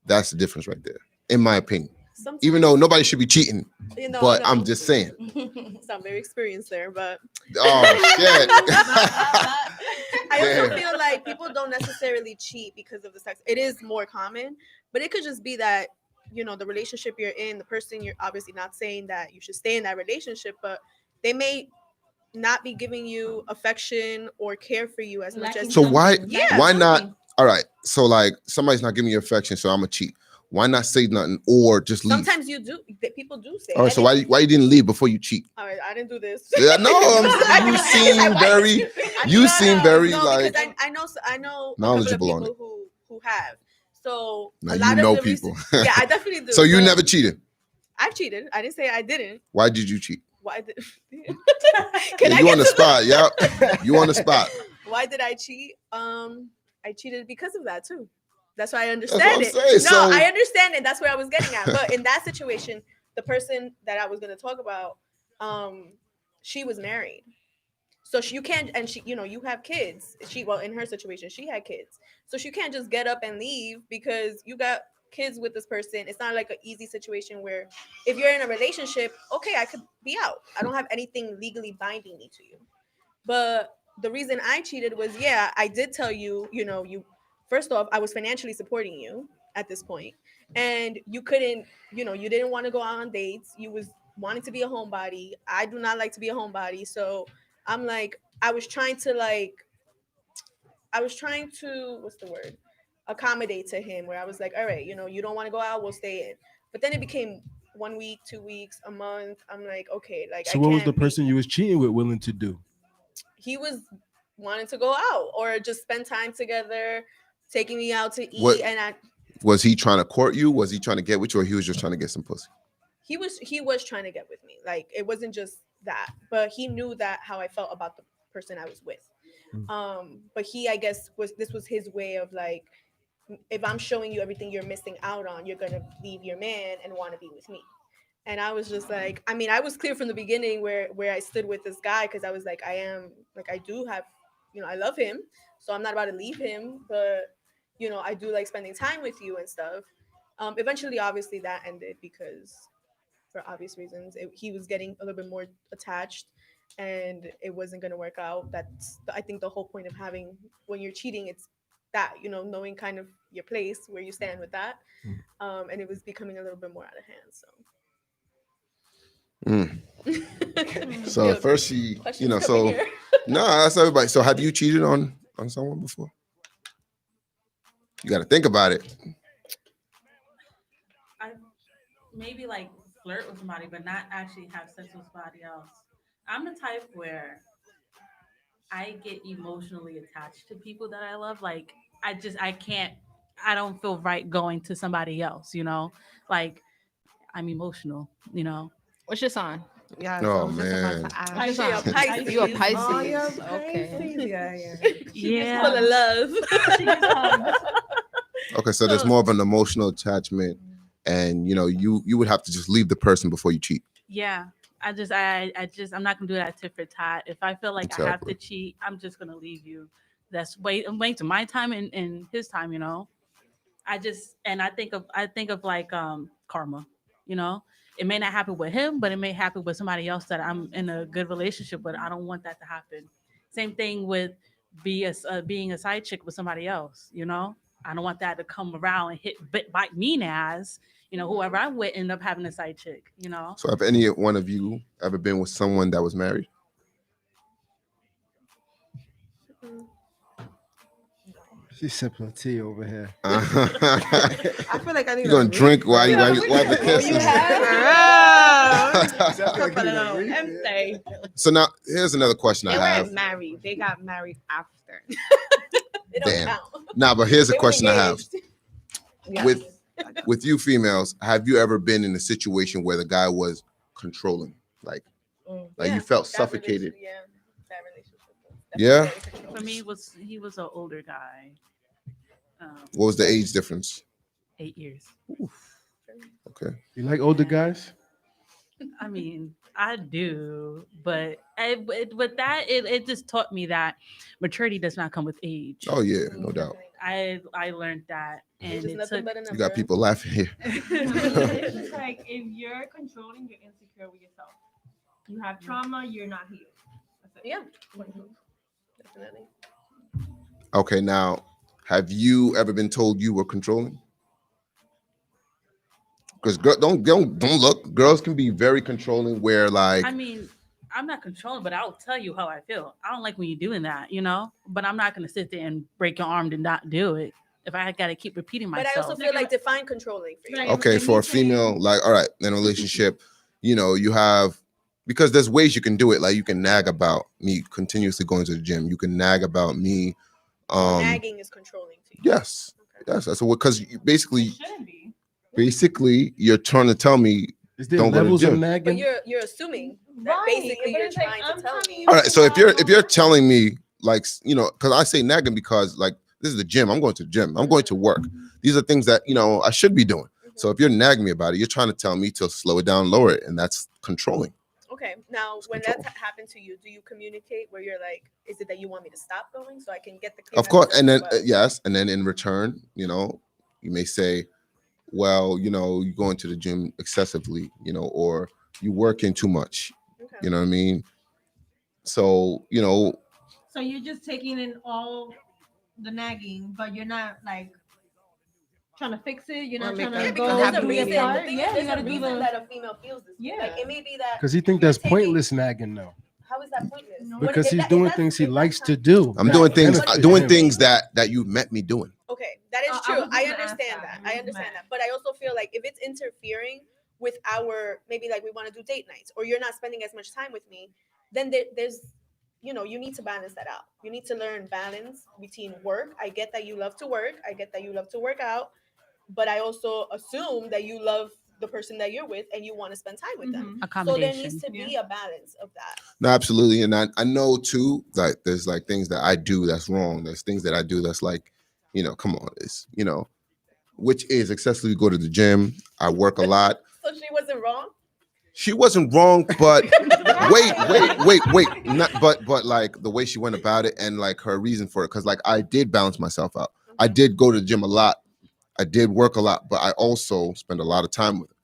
That's the difference right there, in my opinion. Sometimes, Even though nobody should be cheating, you know, but no. I'm just saying. So I'm very experienced there, but Oh, shit. I also Damn. feel like people don't necessarily cheat because of the sex. It is more common, but it could just be that the relationship you're in, the person, you're obviously not saying that you should stay in that relationship, but they may not be giving you affection or care for you as much as So why Yeah. why not? All right. So like somebody's not giving you affection, so I'm gonna cheat. Why not say nothing or just leave? sometimes you do. People do say. All right. and So it- why you didn't leave before you cheat? all right, I didn't do this. Yeah, no, you seem very you seem very no, like because I know a couple of knowledgeable on people who have. So now a you lot know of the people. yeah, I definitely do. So you never cheated. I've cheated. I didn't say I didn't. Why did you cheat? Why did? Yeah, you on the spot, yeah. You on the spot. Why did I cheat? I cheated because of that too. That's why I That's understand what it. I'm saying. No, So I understand it. That's where I was getting at. But in that situation, the person that I was going to talk about, she was married. So you can't, and she, you have kids. Well, in her situation, she had kids. So she can't just get up and leave because you got kids with this person. It's not like an easy situation where if you're in a relationship, okay, I could be out. I don't have anything legally binding me to you. But the reason I cheated was, yeah, I did tell you, first off, I was financially supporting you at this point, and you couldn't, you didn't want to go out on dates. You was wanting to be a homebody. I do not like to be a homebody, so I'm like, I was trying to, what's the word? Accommodate to him, where I was like, all right, you don't want to go out, we'll stay in. But then it became 1 week, 2 weeks, a month. I'm like, okay, like So I what was can't the person you was cheating with willing to do? he was wanting to go out or just spend time together, taking me out to eat. What- And was he trying to court you? Was he trying to get with you, or he was just trying to get some pussy? he was trying to get with me. Like, it wasn't just that, but he knew that how I felt about the person I was with. But I guess this was his way of like, if I'm showing you everything you're missing out on, you're gonna leave your man and want to be with me. And I was just like, I mean, I was clear from the beginning where I stood with this guy, because I was like, I do have, I love him, so I'm not about to leave him, but I do like spending time with you and stuff. Eventually, obviously, that ended because, for obvious reasons, he was getting a little bit more attached, and it wasn't going to work out. That's, I think, the whole point of having, when you're cheating, it's that, knowing kind of your place, where you stand with that. And it was becoming a little bit more out of hand. So. So at first she, Questions coming so here. no, that's everybody. So have you cheated on someone before? You got to think about it. I maybe like flirt with somebody, but not actually have sex with somebody else. I'm the type where I get emotionally attached to people that I love. Like, I don't feel right going to somebody else, Like, I'm emotional. What's your sign? Yeah, Oh, so I was just about man. to ask. What's your sign? Pisces. You a Oh, Pisces. you're Okay. Pisces. Yeah. Yeah. Full of love. Okay, so there's more of an emotional attachment, and you would have to just leave the person before you cheat. Yeah. I'm not gonna do that tit for tat. If I feel like I have to Exactly. cheat, I'm just gonna leave you. I'm waiting to my time and his time, I think of like karma, It may not happen with him, but it may happen with somebody else that I'm in a good relationship with. I don't want that to happen. Same thing with being a side chick with somebody else, I don't want that to come around and bite me in the ass. Whoever I'm with end up having a side chick. So have any one of you ever been with someone that was married? She's sipping tea over here. I feel like I need You're gonna drink while the kiss you is. have? Empty. So now here's another question They I have. weren't married. They got married after. It don't Damn. count. Nah, but here's a They were question I have. engaged. Yes. With you females, have you ever been in a situation where the guy was controlling, like Yeah, you felt that suffocated? That relationship. Yeah? Definitely very For me, controlling. he was an older guy, What was the age difference? 8 years. Okay. You like older guys? I mean, I do, but with that, it just taught me that maturity does not come with age. Oh yeah, no doubt. I learned that, Age and is it nothing took. but a number. You got people laughing here. It's just like, if you're controlling, you're insecure with yourself. You have trauma, you're not healed. That's it. Yeah. Definitely. Okay, now have you ever been told you were controlling? Because don't look. Girls can be very controlling. Where like I mean, I'm not controlling, but I'll tell you how I feel. I don't like when you're doing that, you know. But I'm not gonna sit there and break your arm to not do it. If I got to keep repeating But I also myself, feel like define controlling for you. Like, okay, when for you a say- female, like all right, in a relationship, you have because there's ways you can do it. Like you can nag about me continuously going to the gym. You can nag about me. Nagging is controlling to you. Yes, Okay. yes. That's what because It basically shouldn't be. you're trying to tell me Is there don't go to the levels of gym. But nagging? you're assuming that Right, basically but you're it's like, trying I'm to tell telling me. you- All right, so if you're Go telling me like because I say nagging because like this is the gym. I'm going to the gym. I'm going to work. These are things that I should be doing. So if you're nagging me about it, you're trying to tell me to slow it down, lower it, and that's controlling. Okay, now It's when control. that's happened to you, do you communicate where you're like, is it that you want me to stop going so I can get the clear Of course, message and as then well? yes, and then in return, you may say, well, you're going to the gym excessively, or you working too much. Okay. You know what I mean? So, So you're just taking in all the nagging, but you're not like trying to fix it. You're Or not make trying a- to Because go there's a do your reason. The part. thing Yeah, is, you there's a gotta do reason the. that a female feels this way. Yeah. Like it may be that Because he think you're that's taking- pointless nagging though. How is that pointless? No. What- Because if he's that- if doing that's- things he if that's likes how- to do. I'm Right. doing things But- doing but- things that you met me doing. Okay, that is I true. was just I gonna ask understand that. that. I understand that. But I also feel like if it's interfering with our maybe like we want to do date nights or you're not spending as much time with me, then there's you need to balance that out. You need to learn balance between work. I get that you love to work. I get that you love to work out, but I also assume that you love the person that you're with and you want to spend time with them. So there needs to be a balance of that. No, absolutely. And I know too that there's like things that I do that's wrong. There's things that I do that's like, come on, it's which is excessively go to the gym. I work a lot. So she wasn't wrong. She wasn't wrong, but wait. Not, but like the way she went about it and like her reason for it, because like I did balance myself out. I did go to the gym a lot. I did work a lot, but I also spend a lot of time with her.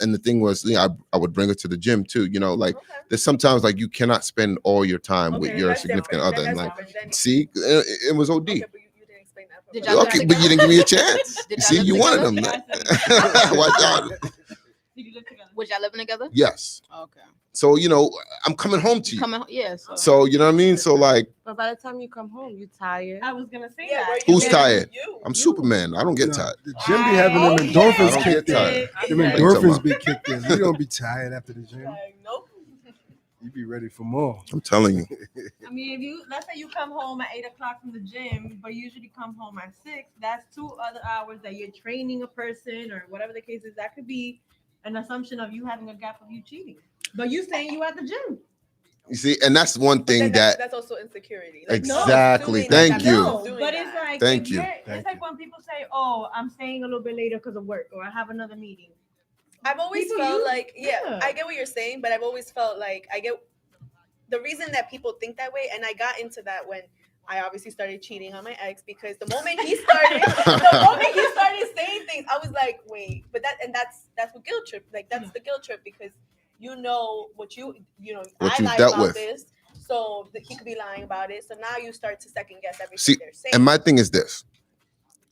And the thing was, I would bring her to the gym too. Like there's sometimes like you cannot spend all your time with your significant other. And like, see, it was OD. Okay, but you didn't explain that. Did y'all Okay, but you didn't give me a chance. Did y'all See, live you wanted together? them. Watch out. Did you live together? Was y'all living together? Yes. Okay. So I'm coming home to you. Yeah. So you know what I mean. So like, But by the time you come home, you tired. I was gonna say Yeah, that. where you who's live, tired? you. I'm Superman. I don't get No, tired. the gym be having them Okay. endorphins I don't get kicked in. tired. Them What you talking endorphins about? be kicked in. You don't be tired after the gym. Like, nope. You be ready for more. I'm telling you. I mean, if let's say you come home at 8 o'clock from the gym, but you usually come home at 6, that's 2 other hours that you're training a person or whatever the case is. That could be an assumption of you having a gap of you cheating. But you saying you at the gym. You see, and that's one But thing then that that's also insecurity. Exactly. assuming that Thank that you. person's doing But it's that. like Thank if you. you're- Thank It's like you. when people say, "Oh, I'm staying a little bit later because of work," or "I have another meeting." I've always People felt use- like, yeah. I get what you're saying, but I've always felt like I get the reason that people think that way, and I got into that when I obviously started cheating on my ex because the moment he started, saying things, I was like, wait, but that's what guilt trip, like that's the guilt trip because what What I you've lie dealt about with. this, so that he could be lying about it. So now you start to second guess everything See, they're saying. and my thing is this: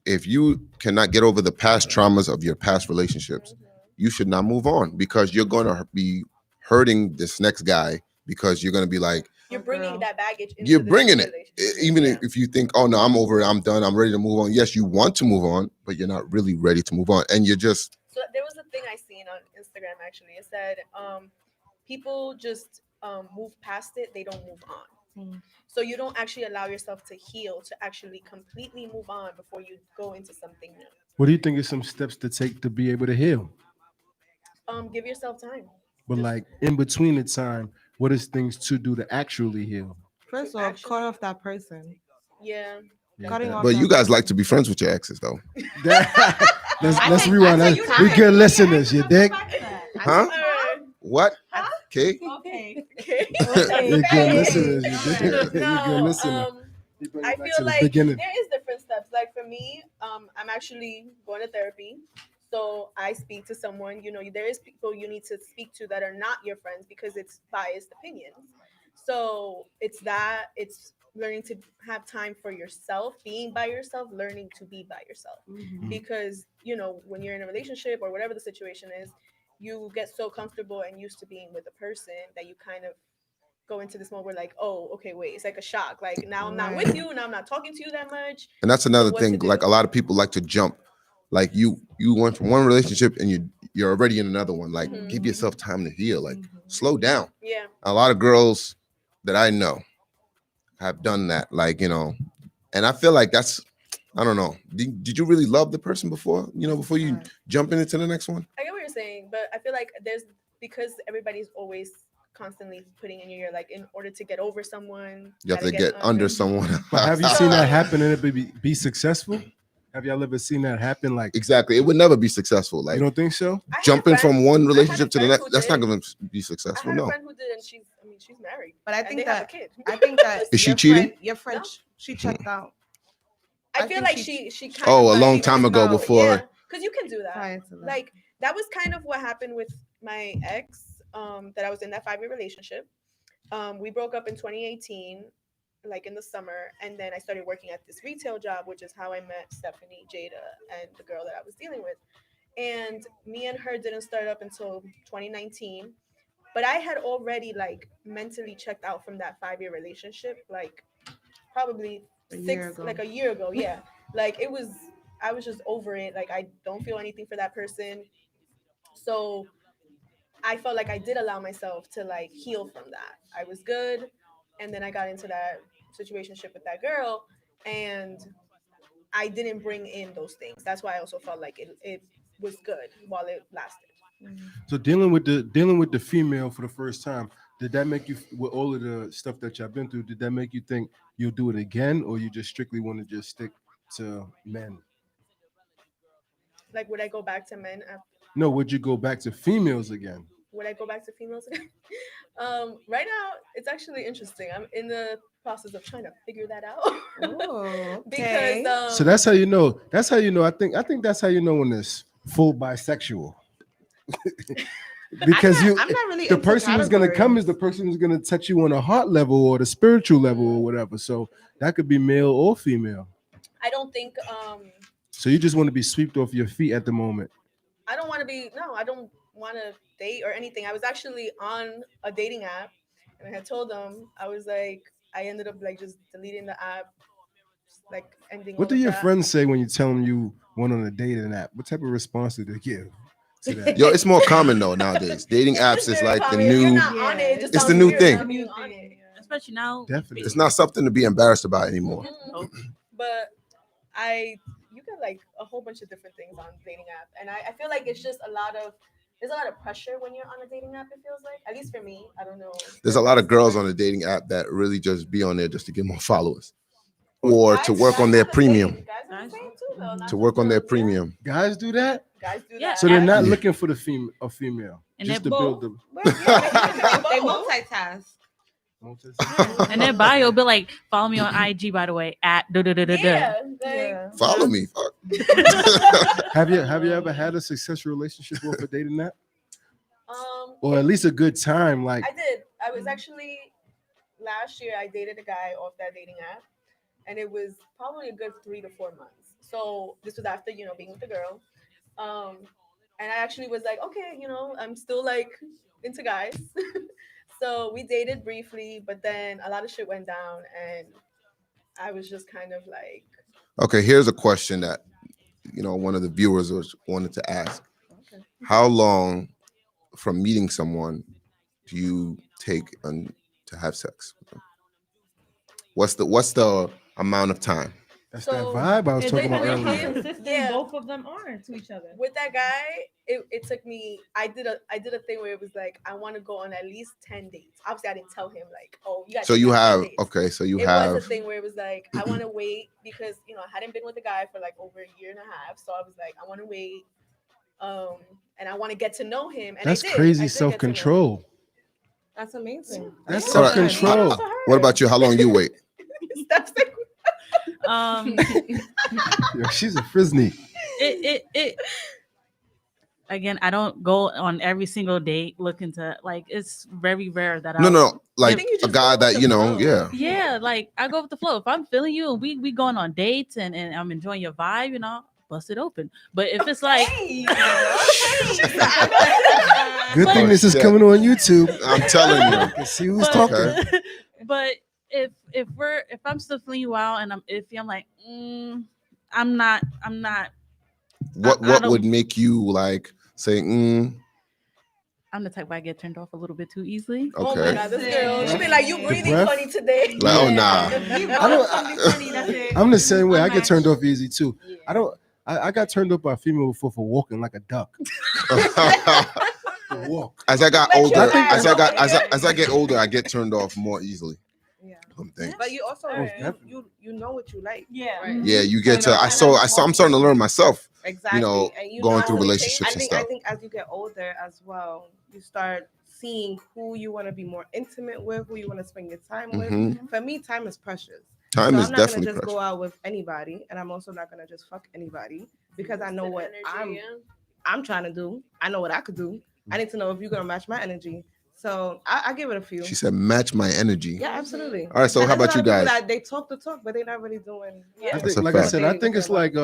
if you cannot get over the past traumas of your past relationships, you should not move on because you're going to be hurting this next guy because you're going to be like, You're bringing that baggage into you're this bringing it. relationship. Even Yeah. if you think, oh no, I'm over it, I'm done, I'm ready to move on. Yes, you want to move on, but you're not really ready to move on, and you're just So there was a thing I seen on Instagram actually. It said people just move past it, they don't move on. So you don't actually allow yourself to heal, to actually completely move on before you go into something new. What do you think is some steps to take to be able to heal? Give yourself time. But Just- like in between the time, what is things to do to actually heal? First off, cut off that person. Yeah. Cutting off but that you guys person. like to be friends with your exes though. Let's rewind. We good listeners, you dig? Huh? What? Okay. Okay. You good listeners, you dig? You good No, listener. I feel like beginning. there is different steps. Like for me, I'm actually going to therapy. So I speak to someone, there is people you need to speak to that are not your friends because it's biased opinions. So it's learning to have time for yourself, being by yourself, learning to be by yourself. Mhm. Because, you know, when you're in a relationship or whatever the situation is, you get so comfortable and used to being with a person that you kind of go into this mode where like, oh, okay, wait, it's like a shock. Like now I'm not with Right. you, now I'm not talking to you that much. And that's So another what to thing. Like do? a lot of people like to jump. Like you went from one relationship and you're already in another one. Like Mhm. give yourself time to heal. Like Mhm. slow down. Yeah. A lot of girls that I know have done that. Like, you know, and I feel like that's, I don't know. Did you really love the person before? You know, before you Right. jump into the next one? I get what you're saying, but I feel like there's because everybody's always constantly putting in your ear, like in order to get over someone, You have gotta to get under Mhm. someone. But have you So- seen that happen and it be successful? Have y'all ever seen that happen? Like, Exactly. It would never be successful. Like you don't think so? I had a jumping friend- from one I had a relationship to the friend next, who that's not did. going to be I successful. had a No. friend who did, and she's married. But I and think they have a that kid. I think that Is she your cheating? friend- your friend, No. she checked out I I feel think like she- she kind Oh, of a long like- time ago about- before. Yeah, because you can do that. prior to that. Like that was kind of what happened with my ex that I was in that 5-year relationship. We broke up in 2018, like in the summer, and then I started working at this retail job, which is how I met Stephanie, Jada, and the girl that I was dealing with. And me and her didn't start up until 2019, but I had already like mentally checked out from that 5-year relationship, like probably A year six, ago. like a year ago. Yeah, like it was. I was just over it. Like I don't feel anything for that person. So I felt like I did allow myself to like heal from that. I was good, and then I got into that situationship with that girl, and I didn't bring in those things. That's why I also felt like it was good while it lasted. So dealing with the female for the first time, did that make you, with all of the stuff that y'all been through, did that make you think you'll do it again, or you just strictly want to just stick to men? Like, would I go back to men? No, would you go back to females again? Would I go back to females again? Right now, it's actually interesting. I'm in the process of trying to figure that out. Oh, Because okay. So that's how you know. That's how you know. I think that's how you know when it's full bisexual. Because I'm not really the into person who's gonna come categories. is the person who's gonna touch you on a heart level or the spiritual level or whatever. So that could be male or female. I don't think So you just want to be swept off your feet at the moment. I don't want to be I don't want to date or anything. I was actually on a dating app, and I had told them I was like I ended up like just deleting the app, just, like ending. What all do of your that. friends say when you tell them you went on a dating app? What type of response do they give to that? Yo, it's more common though nowadays. Dating apps is very like the common. If you're new. not on it, it just It's the sounds new weird thing. not being on it. Especially now. Definitely. It's not something to be embarrassed about anymore. Mhm. Oh. But you get like a whole bunch of different things on dating app, and I feel like it's just there's a lot of pressure when you're on a dating app. It feels like, at least for me, I don't know. There's a lot of girls on the dating app that really just be on there just to get more followers, or to work on their premium. Guys are the same too, though. not To just work on their girls. Yeah, premium. Guys do that, guys do Yeah, that. so they're not Yeah. looking for the female, And just to they're build both. the. They multitask. And their bio be like, follow me on IG, by the way, at da da da da da. Yeah, like, Yeah. Follow me. Fuck. Have you ever had a successful relationship off a dating app, or it- at least a good time? Like, I did. I was actually last year. I dated a guy off that dating app, and it was probably a good 3 to 4 months. So this was after being with the girl, and I actually was like, okay, I'm still like into guys. So we dated briefly, but then a lot of shit went down, and I was just kind of like, Okay, here's a question that one of the viewers wanted to ask. okay. How long from meeting someone do you take to have sex with them? What's the amount of time? that's So, that vibe I was It talking about depends how earlier. consistent Yeah. both of them are to each other. With that guy, it took me. I did a thing where it was like I want to go on at least 10 dates. Obviously, I didn't tell him like, oh, you got. So you have so you It have was a thing where it was like I want to wait because I hadn't been with a guy for like over a year and a half, so I was like I want to wait, and I want to get to know him. And That's I did. I crazy did get to know him. self-control. That's amazing. That's All right. self-control. What about you? How long you wait? That's like, Um, Yo, she's a Frisney. it again, I don't go on every single date looking to like. It's very rare that No, I'll. no, like think you a just guy go with that the flow. yeah. Like I go with the flow. If I'm feeling you and we going on dates and I'm enjoying your vibe, bust it open. But if it's like, Good thing Oh, this is shit. coming on YouTube. I'm telling you. You can see who's but, talking. Okay. but if I'm still feeling you out and I'm iffy, I'm like, I'm not. What I don't- would make you like say, I'm the type where I get turned off a little bit too easily. Oh my okay. god, this girl. She be like, you The breathing breath? funny today. Like, oh nah. I'm the same way. I get turned off easy too. Yeah. I don't. I got turned off by a female before for walking like a duck. Walk. As I got Let older, your ass as I get older, I get turned off more easily. Yeah. Some things. But you also definitely. you know what you like. Yeah. Right. Yeah, you get You know, to. I'm starting to learn myself. Exactly. And Going know through how to relationships change. and I stuff. think as you get older as well, you start seeing who you want to be more intimate with, who you want to spend your time with. Mhm. For me, time is precious. Time so is I'm not definitely gonna just precious. go out with anybody, and I'm also not gonna just fuck anybody because I know what I'm trying to do. I know what I could do. I need to know if you're gonna match my energy. So I give it a few. She said, "Match my energy." Yeah, absolutely. All right, so And how there's about a you lot of guys? people that they talk the talk, but they're not really doing. Yeah. I That's think, a like I fact. said, I think it's like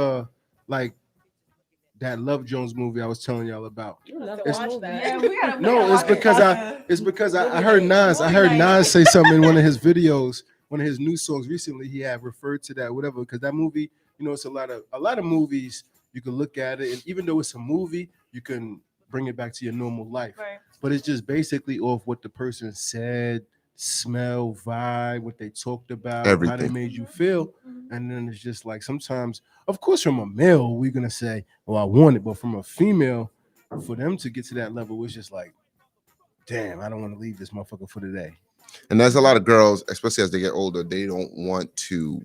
that Love Jones movie I was telling y'all about. You love It's- this movie. Yeah, we gotta. No, it's because I heard Nas. I heard Nas say something in one of his videos, one of his new songs recently. He had referred to that, whatever. Because that movie, it's a lot of movies. You can look at it, and even though it's a movie, you can bring it back to your normal life. Right. But it's just basically off what the person said, smell, vibe, what they talked about, how they Everything. made you feel, and then it's just like sometimes, of course, from a male, we're gonna say, "Well, I want it," but from a female, for them to get to that level, it's just like, damn, I don't want to leave this motherfucker for today. And there's a lot of girls, especially as they get older, they don't want to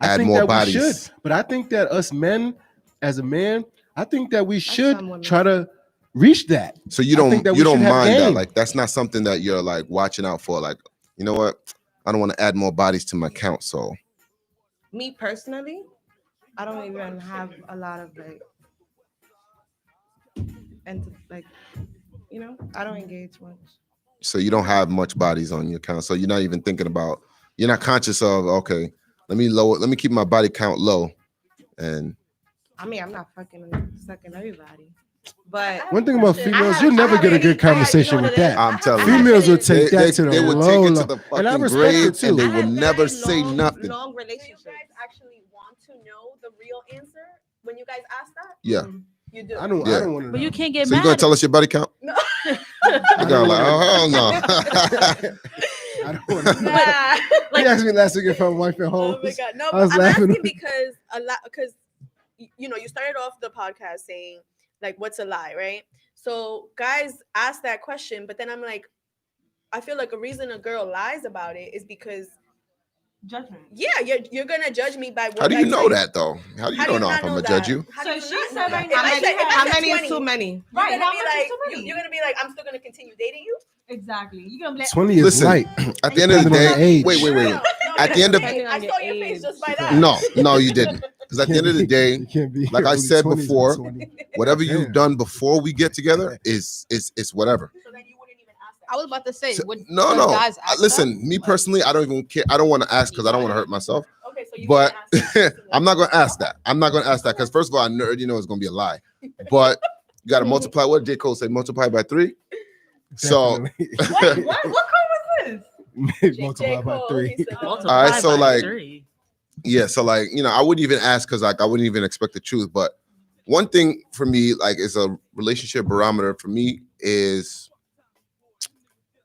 I add think more that bodies. we should, but I think that us men, as a man, I think that we some should women. try to reach that. So you I think that don't we should have mind that. game. Like that's not something that you're like watching out for. Like, you know what? I don't want to add more bodies to my count. So Me personally, I don't even have a lot of I don't engage much. you don't have much bodies on your count. So you're not even thinking about. You're not conscious of. Okay, let me keep my body count low. And I mean, I'm not fucking sucking everybody, but One thing about Question. females, I you have- never I have get a any- good conversation you know with what it is? that. I'm telling you. Females will They- take that to the they would low take it to level. the And I fucking respect grave, it too. and they I will have never very say long- nothing. Long Do you relationships. guys actually want to know the real answer when you guys ask that? Yeah. You do. I don't Yeah. want to But know. you can't get So you mad. gonna tell us your body count? No. You gonna like, oh hell no. I don't want to know. Nah. He asked me last week if I'm wife at home. Oh my god, no! I was But I'm laughing. asking because you started off the podcast saying like, "What's a lie?" Right? So guys ask that question, but then I'm like, I feel like a reason a girl lies about it is because Judgment. you're gonna judge me by what. How do I you know tell that though? How do you How do know you if not I'm know gonna judge that? you? How So do you she not said know that? right If now, I like, said- if I How said many is 20, too many? You're Right, gonna how be much is like, too many? you're gonna be like, I'm still gonna continue dating you. Exactly. You're gonna be like, 20 is Listen, light. at the end of the Depending on the day, age. wait. No, At the end of- Depending I on saw your your face age. just by that. No, you didn't. Because at the end of the day, You can't be like I early said 20s with before, 20. whatever Damn. you've done before we get together is whatever. So then you wouldn't even ask that. I was about to say, So- would no. would guys ask Listen, that? me Like, personally, I don't even care. I don't want to ask because I don't want to hurt myself. Okay, so you But wouldn't ask that. I'm not gonna ask that. I'm not gonna ask that because first of all, I already know it's gonna be a lie. But you gotta multiply. What did J. Cole say? Multiply by 3. So Definitely. what code was this? Multiply by Cole, 3. he said that. Multiply All right, so, by like- 3. yeah, so like I wouldn't even ask because like I wouldn't even expect the truth. But one thing for me, like, is a relationship barometer for me is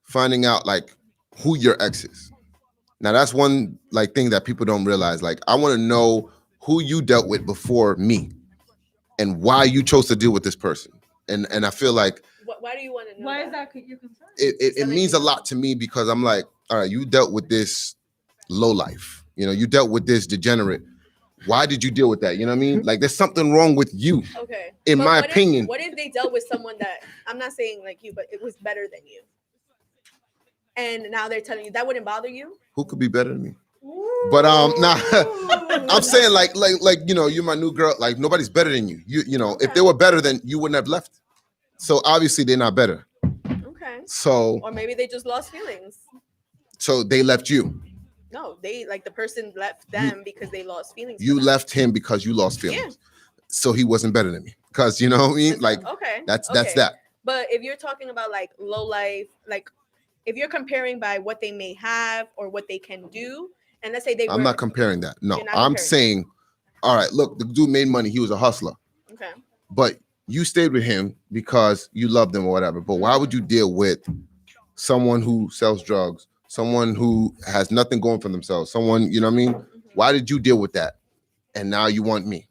finding out like who your ex is. Now that's one like thing that people don't realize. Like I want to know who you dealt with before me and why you chose to deal with this person. And I feel like Why do you want to know? Why is that your concern? it means a lot to me because I'm like, all right, you dealt with this low life. You dealt with this degenerate. Why did you deal with that? You know what I mean? Like there's something wrong with you. Okay. In But my what if- opinion. what if they dealt with someone that I'm not saying like you, but it was better than you? And now they're telling you that wouldn't bother you? Who could be better than me? But nah, I'm saying like you're my new girl. Like nobody's better than you. You know, if they were better, then you wouldn't have left. So obviously they're not better. Okay. So Or maybe they just lost feelings. so they left you. No, they like the person left them because they lost feelings. You left him because you lost feelings. Yeah. So he wasn't better than me. Because you know what I mean? Like Okay. that's okay. that. But if you're talking about like low life, like if you're comparing by what they may have or what they can do, and let's say they I'm were, not comparing that. No, You're not I'm comparing saying, all right, look, the dude made money. He was a hustler. okay. But you stayed with him because you loved him or whatever. But why would you deal with someone who sells drugs, someone who has nothing going for themselves, someone, you know what I mean? Why did you deal with that? And now you want me?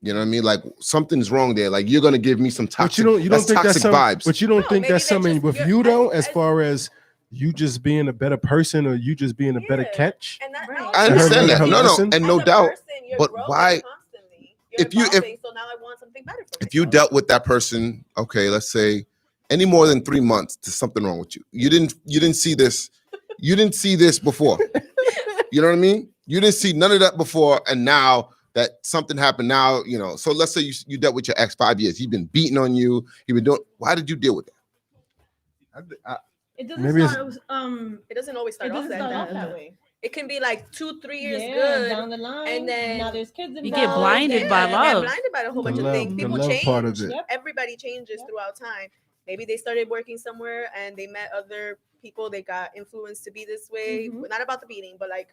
You know what I mean? Like something's wrong there. Like you're gonna give me some toxic. But you don't think that's some, vibes. But you don't No, think maybe that's they're something just- with you're- you though, as- as far as you just being a better person or you just being a better Yeah. catch. And that, Right. I understand Her that. No, no, lesson? and as no a doubt. person, you're But growing why- constantly. You're if you- if- evolving, so now I want something better for If you myself. dealt with that person, okay, let's say any more than 3 months, there's something wrong with you. You didn't see this. You didn't see this before. You know what I mean? You didn't see none of that before, and now that something happened now, you know. So let's say you dealt with your ex 5 years. He's been beating on you. He been doing. Why did you deal with that? It doesn't Maybe it's- start. It doesn't always It start off doesn't start off that that way. way. It can be like 2-3 years Yeah, good. down the line, and then now there's kids involved. You get blinded by you get love. blinded by a whole The bunch of love- things. the People love change. part of it. Yep. Everybody changes Yep. throughout time. Maybe they started working somewhere and they met other people. They got influenced to be this way. Mhm. Not about the beating, but like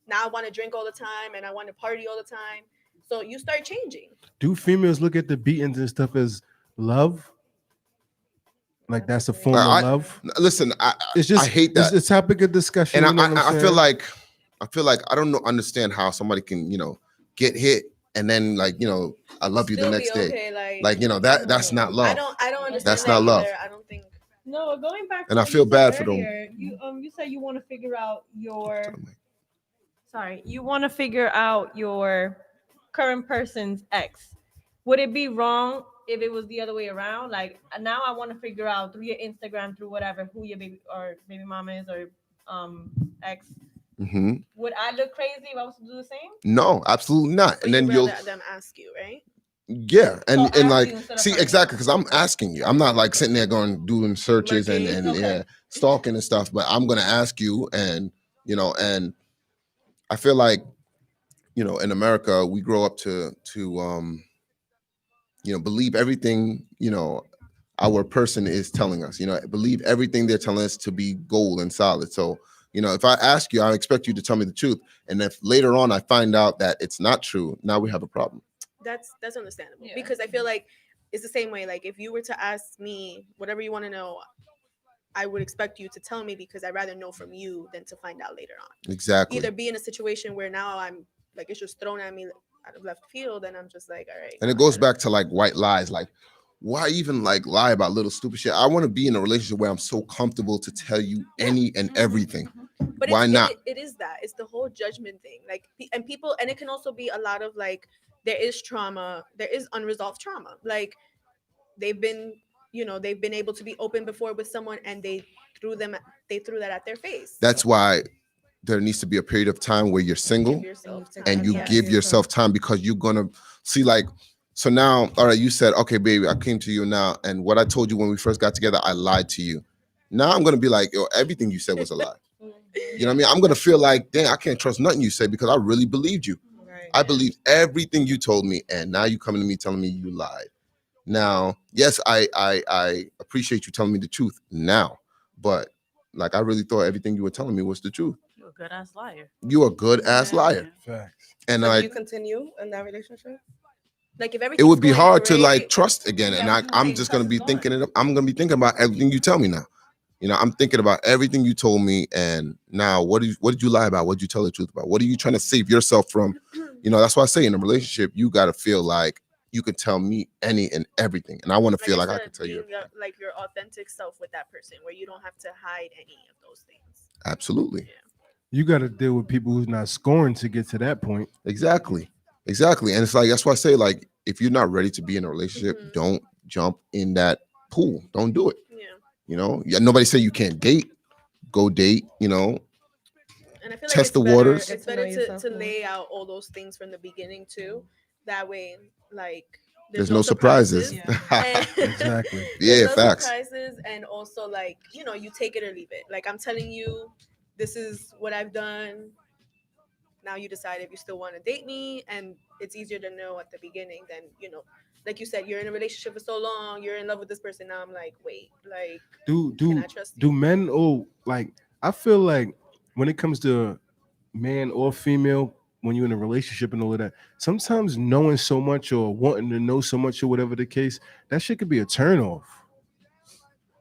now I want to drink all the time and I want to party all the time. So you start changing. Do females look at the beatings and stuff as love? Like that's a form of I- love? Listen, It's just I hate that. It's a topic of discussion. And you know what I'm I feel saying? like I don't understand how somebody can, you know, get hit and then like, you know, I love you the Still next be day. okay. Like, you know, that's not love. I don't understand. That's that not love. either. I don't think. No, going back. To And I what feel you bad said for them. earlier, you said you want to figure out your. Sorry, you want to figure out your current person's ex. Would it be wrong if it was the other way around? Like now, I want to figure out through your Instagram, through whatever, who your baby or baby mama is or ex. Hmm. Would I look crazy if I was to do the same? No, absolutely not. But And then you'd you'll rather them ask you, right? yeah, and So and ask like you instead of see finding exactly out. because I'm asking you. I'm not like sitting there going doing searches and Lurking. Okay. yeah, stalking and stuff. But I'm gonna ask you, and you know, and I feel like you know, in America, we grow up to you know, believe everything you know our person is telling us. You know, believe everything they're telling us to be gold and solid. So you know, if I ask you, I expect you to tell me the truth. And if later on I find out that it's not true, now we have a problem. That's understandable Yeah. because I feel like it's the same way. Like if you were to ask me whatever you want to know, I would expect you to tell me because I'd rather know from you than to find out later on. Exactly. Either be in a situation where now I'm like it's just thrown at me out of left field, and I'm just like, all right. And it goes back to like white lies. Like, why even like lie about little stupid shit? I want to be in a relationship where I'm so comfortable to tell you any and everything. But Why not? It is that. It's the whole judgment thing. Like, and people, and it can also be a lot of like, there is trauma, there is unresolved trauma. Like, they've been able to be open before with someone, and they threw that at their face. That's why there needs to be a period of time where you're single Give yourself time. and you Yes. give yourself time because you're gonna see like. So now, all right, you said, okay, baby, I came to you now, and what I told you when we first got together, I lied to you. Now I'm gonna be like, yo, everything you said was a lie. You know what I mean? I'm gonna feel like, dang, I can't trust nothing you say because I really believed you. Right. I believed everything you told me, and now you coming to me telling me you lied. Now, yes, I appreciate you telling me the truth now, but like I really thought everything you were telling me was the truth. You're a good ass liar. You a good ass liar, Facts. and So do like you continue in that relationship? Like if it everything's would be going hard to great, like trust again, and Yeah, I was gonna I'm say, just gonna trust be is thinking gone. it. I'm gonna be thinking about everything you tell me now. You know, I'm thinking about everything you told me, and now what did you lie about? What did you tell the truth about? What are you trying to save yourself from? You know, that's why I say in a relationship, you got to feel like you can tell me any and everything, and I want to feel like I can tell you. being like your authentic self with that person, where you don't have to hide any of those things. Absolutely, You got to deal with people who's not scoring to get to that point. exactly, and it's like that's why I say like if you're not ready to be in a relationship, Mhm. don't jump in that pool. Don't do it. Yeah. You know, yeah. Nobody say you can't date. Go date. You know, And I feel like Test it's the better, waters. Get it's to know better yourself to more. lay out all those things from the beginning too. That way, like There's no surprises. And Exactly. Yeah, there's no facts. surprises, and also like you take it or leave it. Like I'm telling you, this is what I've done. Now you decide if you still want to date me, and it's easier to know at the beginning than like you said, you're in a relationship for so long, you're in love with this person. Now I'm like, wait, like, Do can do I trust do you? men like I feel like when it comes to man or female, when you're in a relationship and all of that, sometimes knowing so much or wanting to know so much or whatever the case, that shit could be a turn off.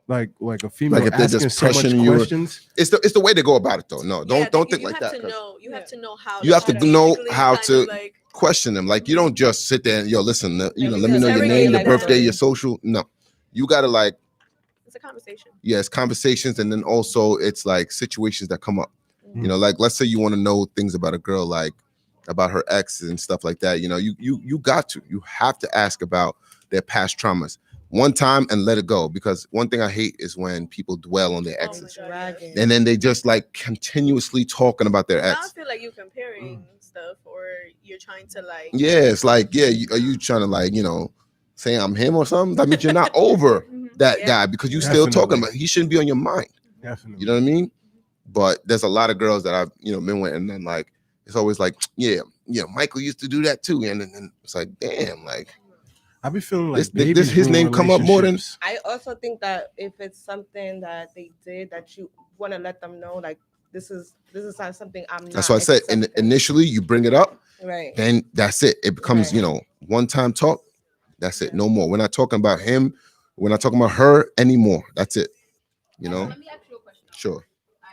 Like a female Like if they're asking just so much pressuring you, questions. it's the way to go about it though. No, Yeah, don't think you like have that. to 'Cause know. You have to know how. you have to know strategically how kind to of like question them. Like you don't just sit there and listen. Like, Let me know your interrogate name, your them. birthday, your social. No, you gotta like it's a conversation. yes, conversations, and then also it's like situations that come up. Mm. Like let's say you want to know things about a girl, like about her exes and stuff like that. You got to. You have to ask about their past traumas one time and let it go. Because one thing I hate is when people dwell on their Oh my exes. God, Dragging. And then they just like continuously talking about their Now I ex. feel like you're comparing stuff, or you're trying to like. Yeah, it's like, yeah, are you trying to like, say I'm him or something? That means you're not over that Yeah. guy because you still talking Definitely. about. He shouldn't be on your mind. Definitely. You know what I mean? But there's a lot of girls that I've been with, and then like it's always like, yeah, Michael used to do that too, and then it's like, damn, like I be feeling like this babies his ruin name come up more than. relationships. I also think that if it's something that they did that you want to let them know, like this is not something I'm not. That's why I said initially you bring it up, Right. then that's it. It becomes Right. one time talk. That's it. No more. We're not talking about him. We're not talking about her anymore. That's it. So let me ask you a question. Sure.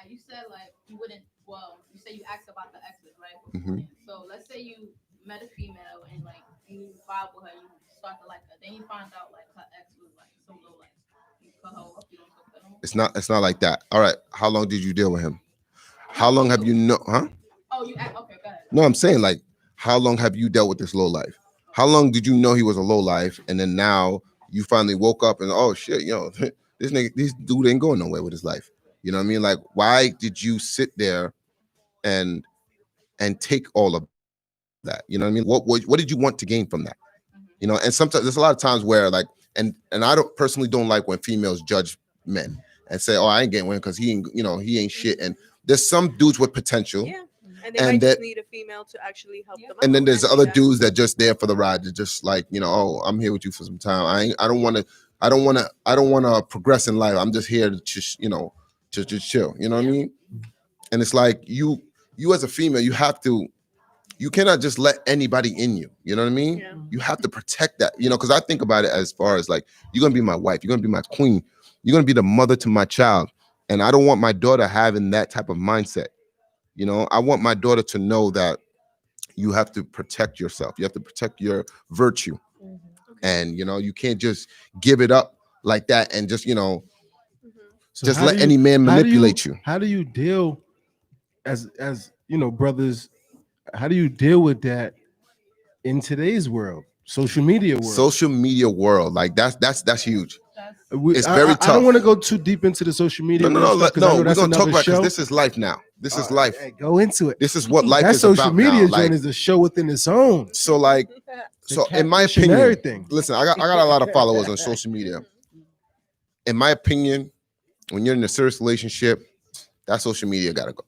You said like you wouldn't. Well, you said you asked about the exes, right? Mhm. So let's say you met a female and like you vibe with her, you start to like her. Then you find out like her ex was like some low life. You cut her off. You don't talk to her no more. It's not like that. All right. How long did you deal with him? How long have you huh? Oh, you act okay. Go ahead. No, I'm saying like how long have you dealt with this low life? How long did you know he was a low life, and then now you finally woke up and oh shit, this dude ain't going nowhere with his life. You know what I mean? Like, why did you sit there and take all of that? You know what I mean? What did you want to gain from that? And sometimes there's a lot of times where like, and I don't like when females judge men and say, oh, I ain't getting with him because he ain't shit. And there's some dudes with potential. Yeah. And they And might that- just need a female to actually help them out. And then there's I think other that- dudes that just there for the ride. They're just like, oh, I'm here with you for some time. I don't want to progress in life. I'm just here to just chill. You know what I mean? And it's like you as a female, you cannot just let anybody in you. You know what I mean? Yeah. You have to protect that. Because I think about it as far as like, you're gonna be my wife, you're gonna be my queen, you're gonna be the mother to my child. And I don't want my daughter having that type of mindset. I want my daughter to know that you have to protect yourself. You have to protect your virtue. And you can't just give it up like that and just So just how let do you- any man how do manipulate you. How do you deal as brothers? How do you deal with that in today's world, social media world? Social media world, like that's huge. It's I very I tough. don't want to go too deep into the social media. No, stuff, 'cause I know we're that's gonna talk another about because show. this is life now. This is life. Hey, go into it. This is what life That is social about media now. joint Like, is a show within its own. so like, The so in my catfish and opinion, everything. listen, I got a lot of followers on social media. In my opinion, when you're in a serious relationship, that social media gotta go.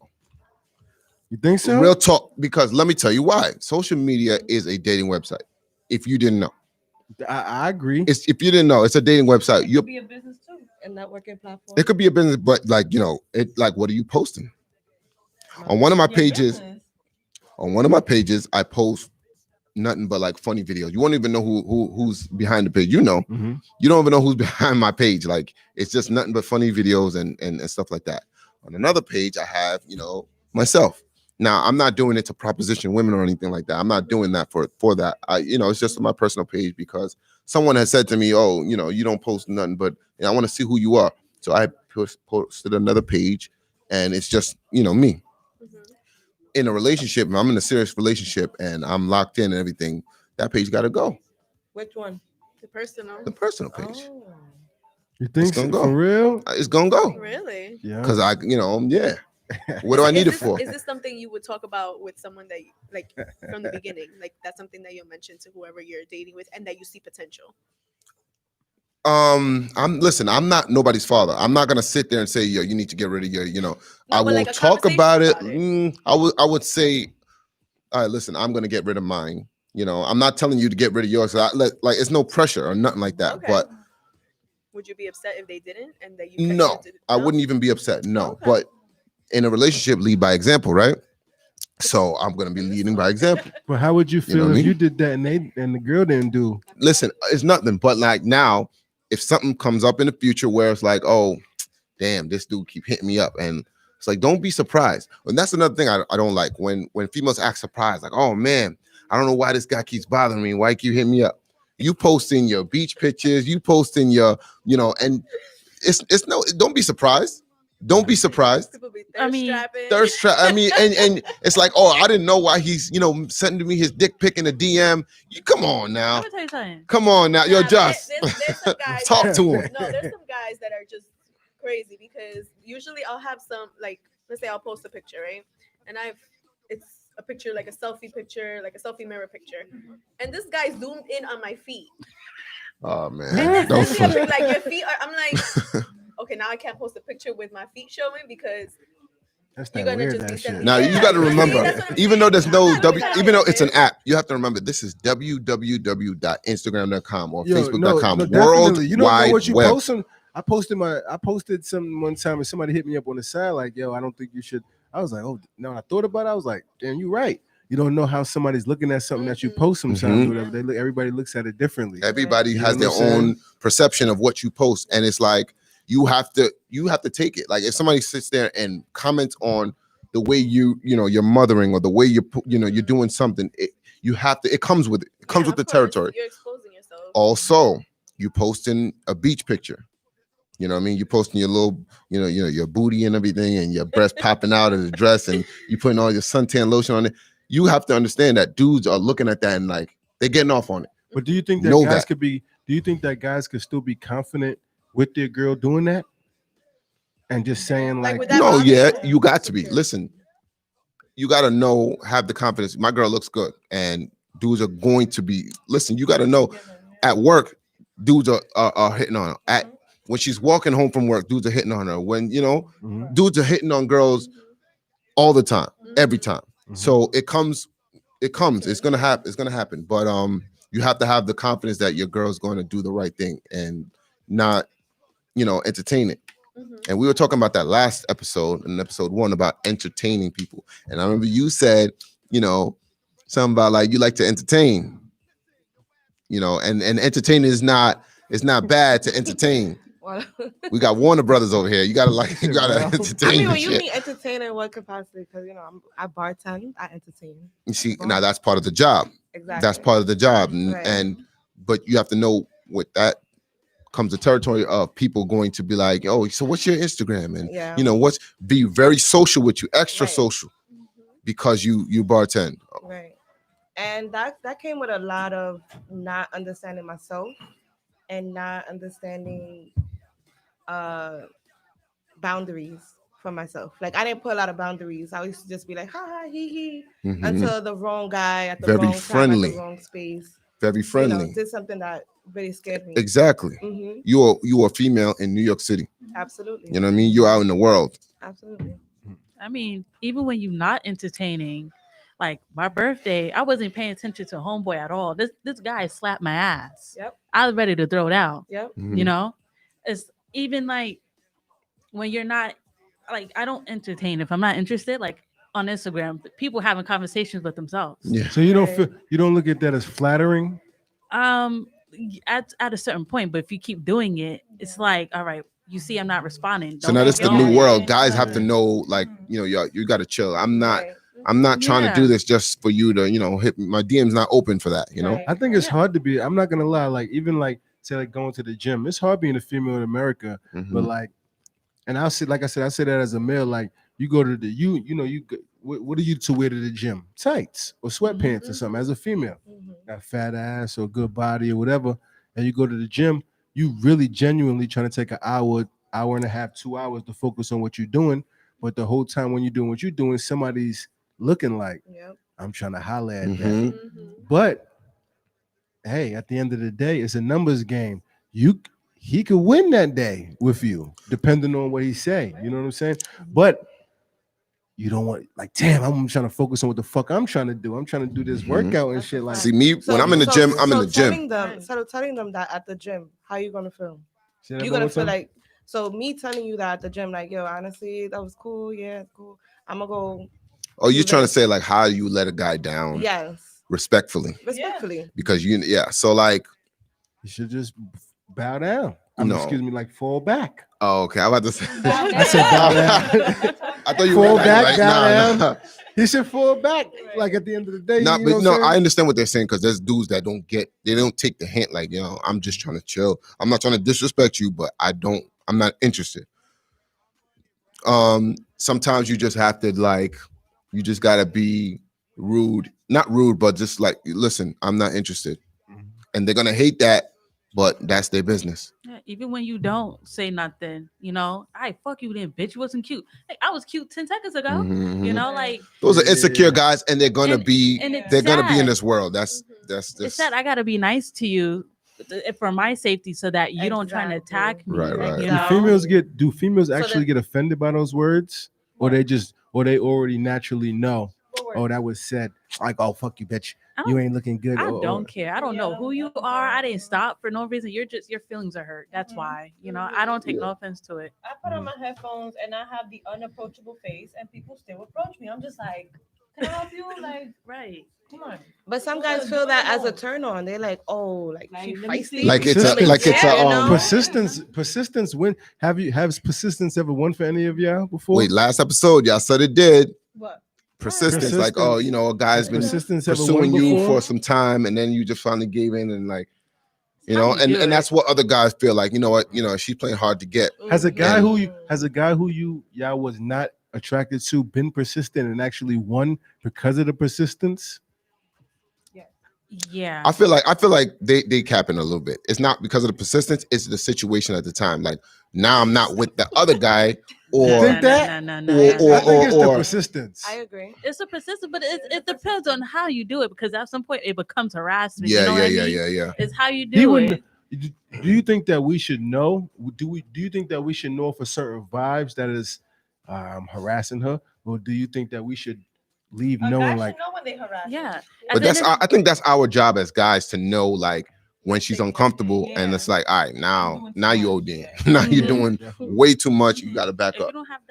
You think so? Real talk, because let me tell you why. Social media is a dating website. If you didn't know, I agree. if you didn't know, it's a dating website. It could be a business too. A networking platform. It could be a business, but like what are you posting? On one of my Your pages, business. I post nothing but like funny videos. You won't even know who's behind the page. Mhm. You don't even know who's behind my page. Like, it's just nothing but funny videos and stuff like that. On another page, I have myself. Now, I'm not doing it to proposition women or anything like that. I'm not doing that for that. It's just my personal page because someone has said to me, oh, you don't post nothing, but I want to see who you are. So I posted another page, and it's just me. In a relationship, if I'm in a serious relationship and I'm locked in and everything, that page got to go. Which one? The personal. The personal page. Oh. You think It's gonna so? go. For real? It's gonna go Really? Yeah. because yeah. What do I need it this, for? is this something you would talk about with someone that like from the beginning? Like that's something that you'll mention to whoever you're dating with and that you see potential? I'm not nobody's father. I'm not gonna sit there and say, yo, you need to get rid of your, No, I but will like a talk conversation about it. about it. I would say, all right, listen, I'm gonna get rid of mine. I'm not telling you to get rid of yours. Like it's no pressure or nothing like that. Okay. But Would you be upset if they didn't and that you kept no, it to, I no? wouldn't even be upset. No, Okay. but in a relationship, lead by example, right? So I'm gonna be leading by example. But how would you You know feel what I if mean? you did that and the girl didn't do? Listen, it's nothing. But like now, if something comes up in the future where it's like, oh, damn, this dude keep hitting me up, and it's like, don't be surprised. And that's another thing I don't like when females act surprised, like, oh man, I don't know why this guy keeps bothering me. Why he keep hitting me up? You posting your beach pictures, you posting your, and it's no, don't be surprised. Don't be surprised. People be I thirst mean, strapping. Thirst trap. I mean, and it's like, oh, I didn't know why he's, sending me his dick pic in a DM. Come on now. let me tell you something. Come on now. Yo, Nah, but Josh. there's some guys Talk that- to him. No, there's some guys that are just crazy because usually I'll have some like let's say I'll post a picture, right? And it's a picture like a selfie picture, like a selfie mirror picture. And this guy's zoomed in on my feet. Oh And man. then Don't sends me a front. pic, like your feet are I'm like, okay, now I can't post a picture with my feet showing because That's you're that gonna weird just be that sending shit. Now Yeah, you got to see, remember, that's what I'm even though saying. there's no I'm not gonna even though lie, it's an man. app, you have to remember this is www.instagram.com or Yo, facebook.com. no, World definitely. You don't know Wide what you Web. posting. I posted some one time and somebody hit me up on the side like, yo, I don't think you should. I was like, oh no, I thought about it. I was like, damn, you're right. You don't know how somebody's looking at something that you post sometimes Mhm. or whatever. Everybody looks at it differently. Everybody You know has what their I'm saying? own perception of what you post, and it's like you have to take it. Like if somebody sits there and comments on the way you're mothering or the way you're doing something, you have to. It comes with it. It comes Yeah, with the of course. territory. You're exposing yourself. Also, you posting a beach picture. You know what I mean? You posting your little, your booty and everything, and your breast popping out of the dress, and you putting all your suntan lotion on it. You have to understand that dudes are looking at that and like they're getting off on it. But do you think that Know guys that. could be? Do you think that guys could still be confident with their girl doing that, and just saying Like, like, would that No, bother yeah, you? you got to be. Listen, you got to have the confidence. My girl looks good, and dudes are going to be. Listen, you got to know. At work, dudes are hitting on her. When she's walking home from work, dudes are hitting on her. When Mhm. dudes are hitting on girls all the time, every time. Mhm. So it comes. It's gonna happen. It's gonna happen. But you have to have the confidence that your girl's going to do the right thing and not, entertain it. And we were talking about that last episode in episode 1 about entertaining people. And I remember you said, something about like you like to entertain, and entertaining is not bad to entertain. Well, We got Warner Brothers over here. You gotta Well, entertain. I mean, when and you shit. mean entertainer, what capacity? Because I bartend, I entertain. You see, now that's part of the job. Exactly. That's part of the job, Right. but you have to know with that comes the territory of people going to be like, oh, so what's your Instagram? And Yeah. be very social with you, extra Right. social, because you bartend. Right. And that came with a lot of not understanding myself and not understanding boundaries for myself. Like I didn't put a lot of boundaries. I used to just be like, ha ha, he, Mhm. until the wrong guy at the Very wrong time friendly. at the wrong space. Very friendly. Did something that really scared me. Exactly. Hmm. You are a female in New York City. Absolutely. You know what I mean? You're out in the world. Absolutely. I mean, even when you're not entertaining, like my birthday, I wasn't paying attention to homeboy at all. This guy slapped my ass. Yep. I was ready to throw down. Yep. Mhm. You know, it's even like when you're not like I don't entertain if I'm not interested. Like on Instagram, people having conversations with themselves. Yeah. so you don't Right. you don't look at that as flattering. At a certain point, but if you keep doing it, it's like, all right, you see, I'm not responding. So Don't now keep this is the going. new world. Guys have to Yeah. know, like, you got to chill. I'm not Right. trying to Yeah. do this just for you to, hit my DM's not open for that, Right. I think it's Yeah. hard to be. I'm not gonna lie. Like even like say like going to the gym, it's hard being a female in America. Mhm. But like, and I say I say that as a male. Like you go to the what are you to wear to the gym? Tights or sweatpants or something. As a female, got fat ass or good body or whatever, and you go to the gym, you really genuinely trying to take an hour and a half, 2 hours to focus on what you're doing. but the whole time when you're doing what you're doing, somebody's looking like, Yep. I'm trying to holler at that. Mhm. But hey, at the end of the day, it's a numbers game. He could win that day with you, depending on what he say. You know what I'm saying? But you don't want like, damn, I'm trying to focus on what the fuck I'm trying to do. I'm trying to do this Mhm. workout and That's shit a like. fact. See me when I'm in the gym, I'm in the gym. Telling them that at the gym, how you gonna feel? Say that You're one gonna more feel time? like, so me telling you that at the gym, like, yo, honestly, that was cool. Yeah, cool. I'm gonna go. Oh, you're do trying to this. say like how you let a guy down Yes, respectfully respectfully. because so like You should just bow down. No. Excuse me, like fall back. oh okay, I'm about to say I said bow down. I thought you Fall were back, bow nah. down. He should fall back. Like at the end of the day, Nah, you but know no, what I'm I saying? understand what they're saying because there's dudes that they don't take the hint. Like, I'm just trying to chill. I'm not trying to disrespect you, but I'm not interested. Sometimes you just have to you just gotta be rude, not rude, but just like, listen, I'm not interested, and they're gonna hate that, but that's their business. Yeah, even when you don't say nothing, I fuck you then, bitch. You wasn't cute. Hey, I was cute 10 seconds ago. Mhm. Like Those are insecure Yeah. guys, and they're gonna And- be and it's they're gonna be in sad. this world. That's it's just that I gotta be nice to you for my safety so that you don't try to Exactly. attack me. Right. You Do know? females So actually that- get offended by those words? Or they already naturally know, oh, that was said. Like, oh, fuck you, bitch. I You don't- ain't looking good. I or- don't care. I don't know who you are. I didn't stop for no reason. Your feelings are hurt. That's why. I don't take no offense to it. I put on my headphones and I have the unapproachable face, and people still approach me. I'm just like, can I help you? Like, Right. come on. But some guys feel that as a turn on. They're like, oh, like she Let me feisty. see. like it's Persistence. a Persistence win. Has persistence ever won for any of y'all before? wait. Last episode, y'all said it did. What? Persistence, like, oh, a guy's been Persistence ever won pursuing you before? for some time, and then you just finally gave in, and like, How you do and it. that's what other guys feel like. You know what? She's playing hard to get. Has a guy Mhm. who y'all was not attracted to been persistent and actually won because of the persistence? Yeah. I feel like they capping a little bit. It's not because of the persistence; it's the situation at the time. Like, now I'm not with the other guy, or Think that? No. I think it's the or- persistence. I agree. It's a persistent, but it depends on how you do it because at some point it becomes harassment. yeah, you know what I yeah, mean? yeah, yeah. It's how you He do wouldn't. it. Do you think that we should know? Do you think that we should know for certain vibes that is harassing her, or do you think that we should leave A guy knowing should like know when they harass. Yeah. But I think that's our job as guys to know, like, when she's uncomfortable, and Yeah. it's like, all right, now You're doing too you much. ODing. Yeah. Now you're Mhm. doing way too much. You got to back If you up. don't have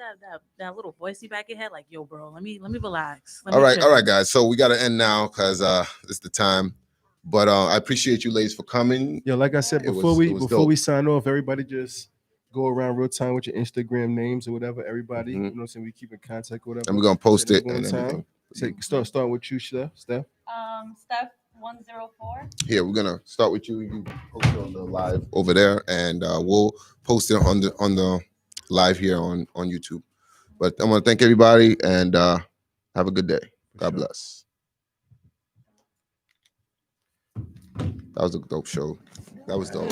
that little voicey back in your head, like, yo, bro, let me relax. Let All me right, chill. guys. So we got to end now because it's the time. But I appreciate you ladies for coming. yeah, like I said It before was we dope. sign off, everybody just go around real time with your Instagram names or whatever. Everybody, Mhm. you know what I'm saying? We keep in contact, whatever. And we're gonna post Say it one and time. everything. Say, start with you, Steph. Steph 104. Here, we're gonna start with you. You post it on the live over there, and we'll post it on the live here on YouTube. But I want to thank everybody and have a good day. God bless. That was a dope show. That was dope.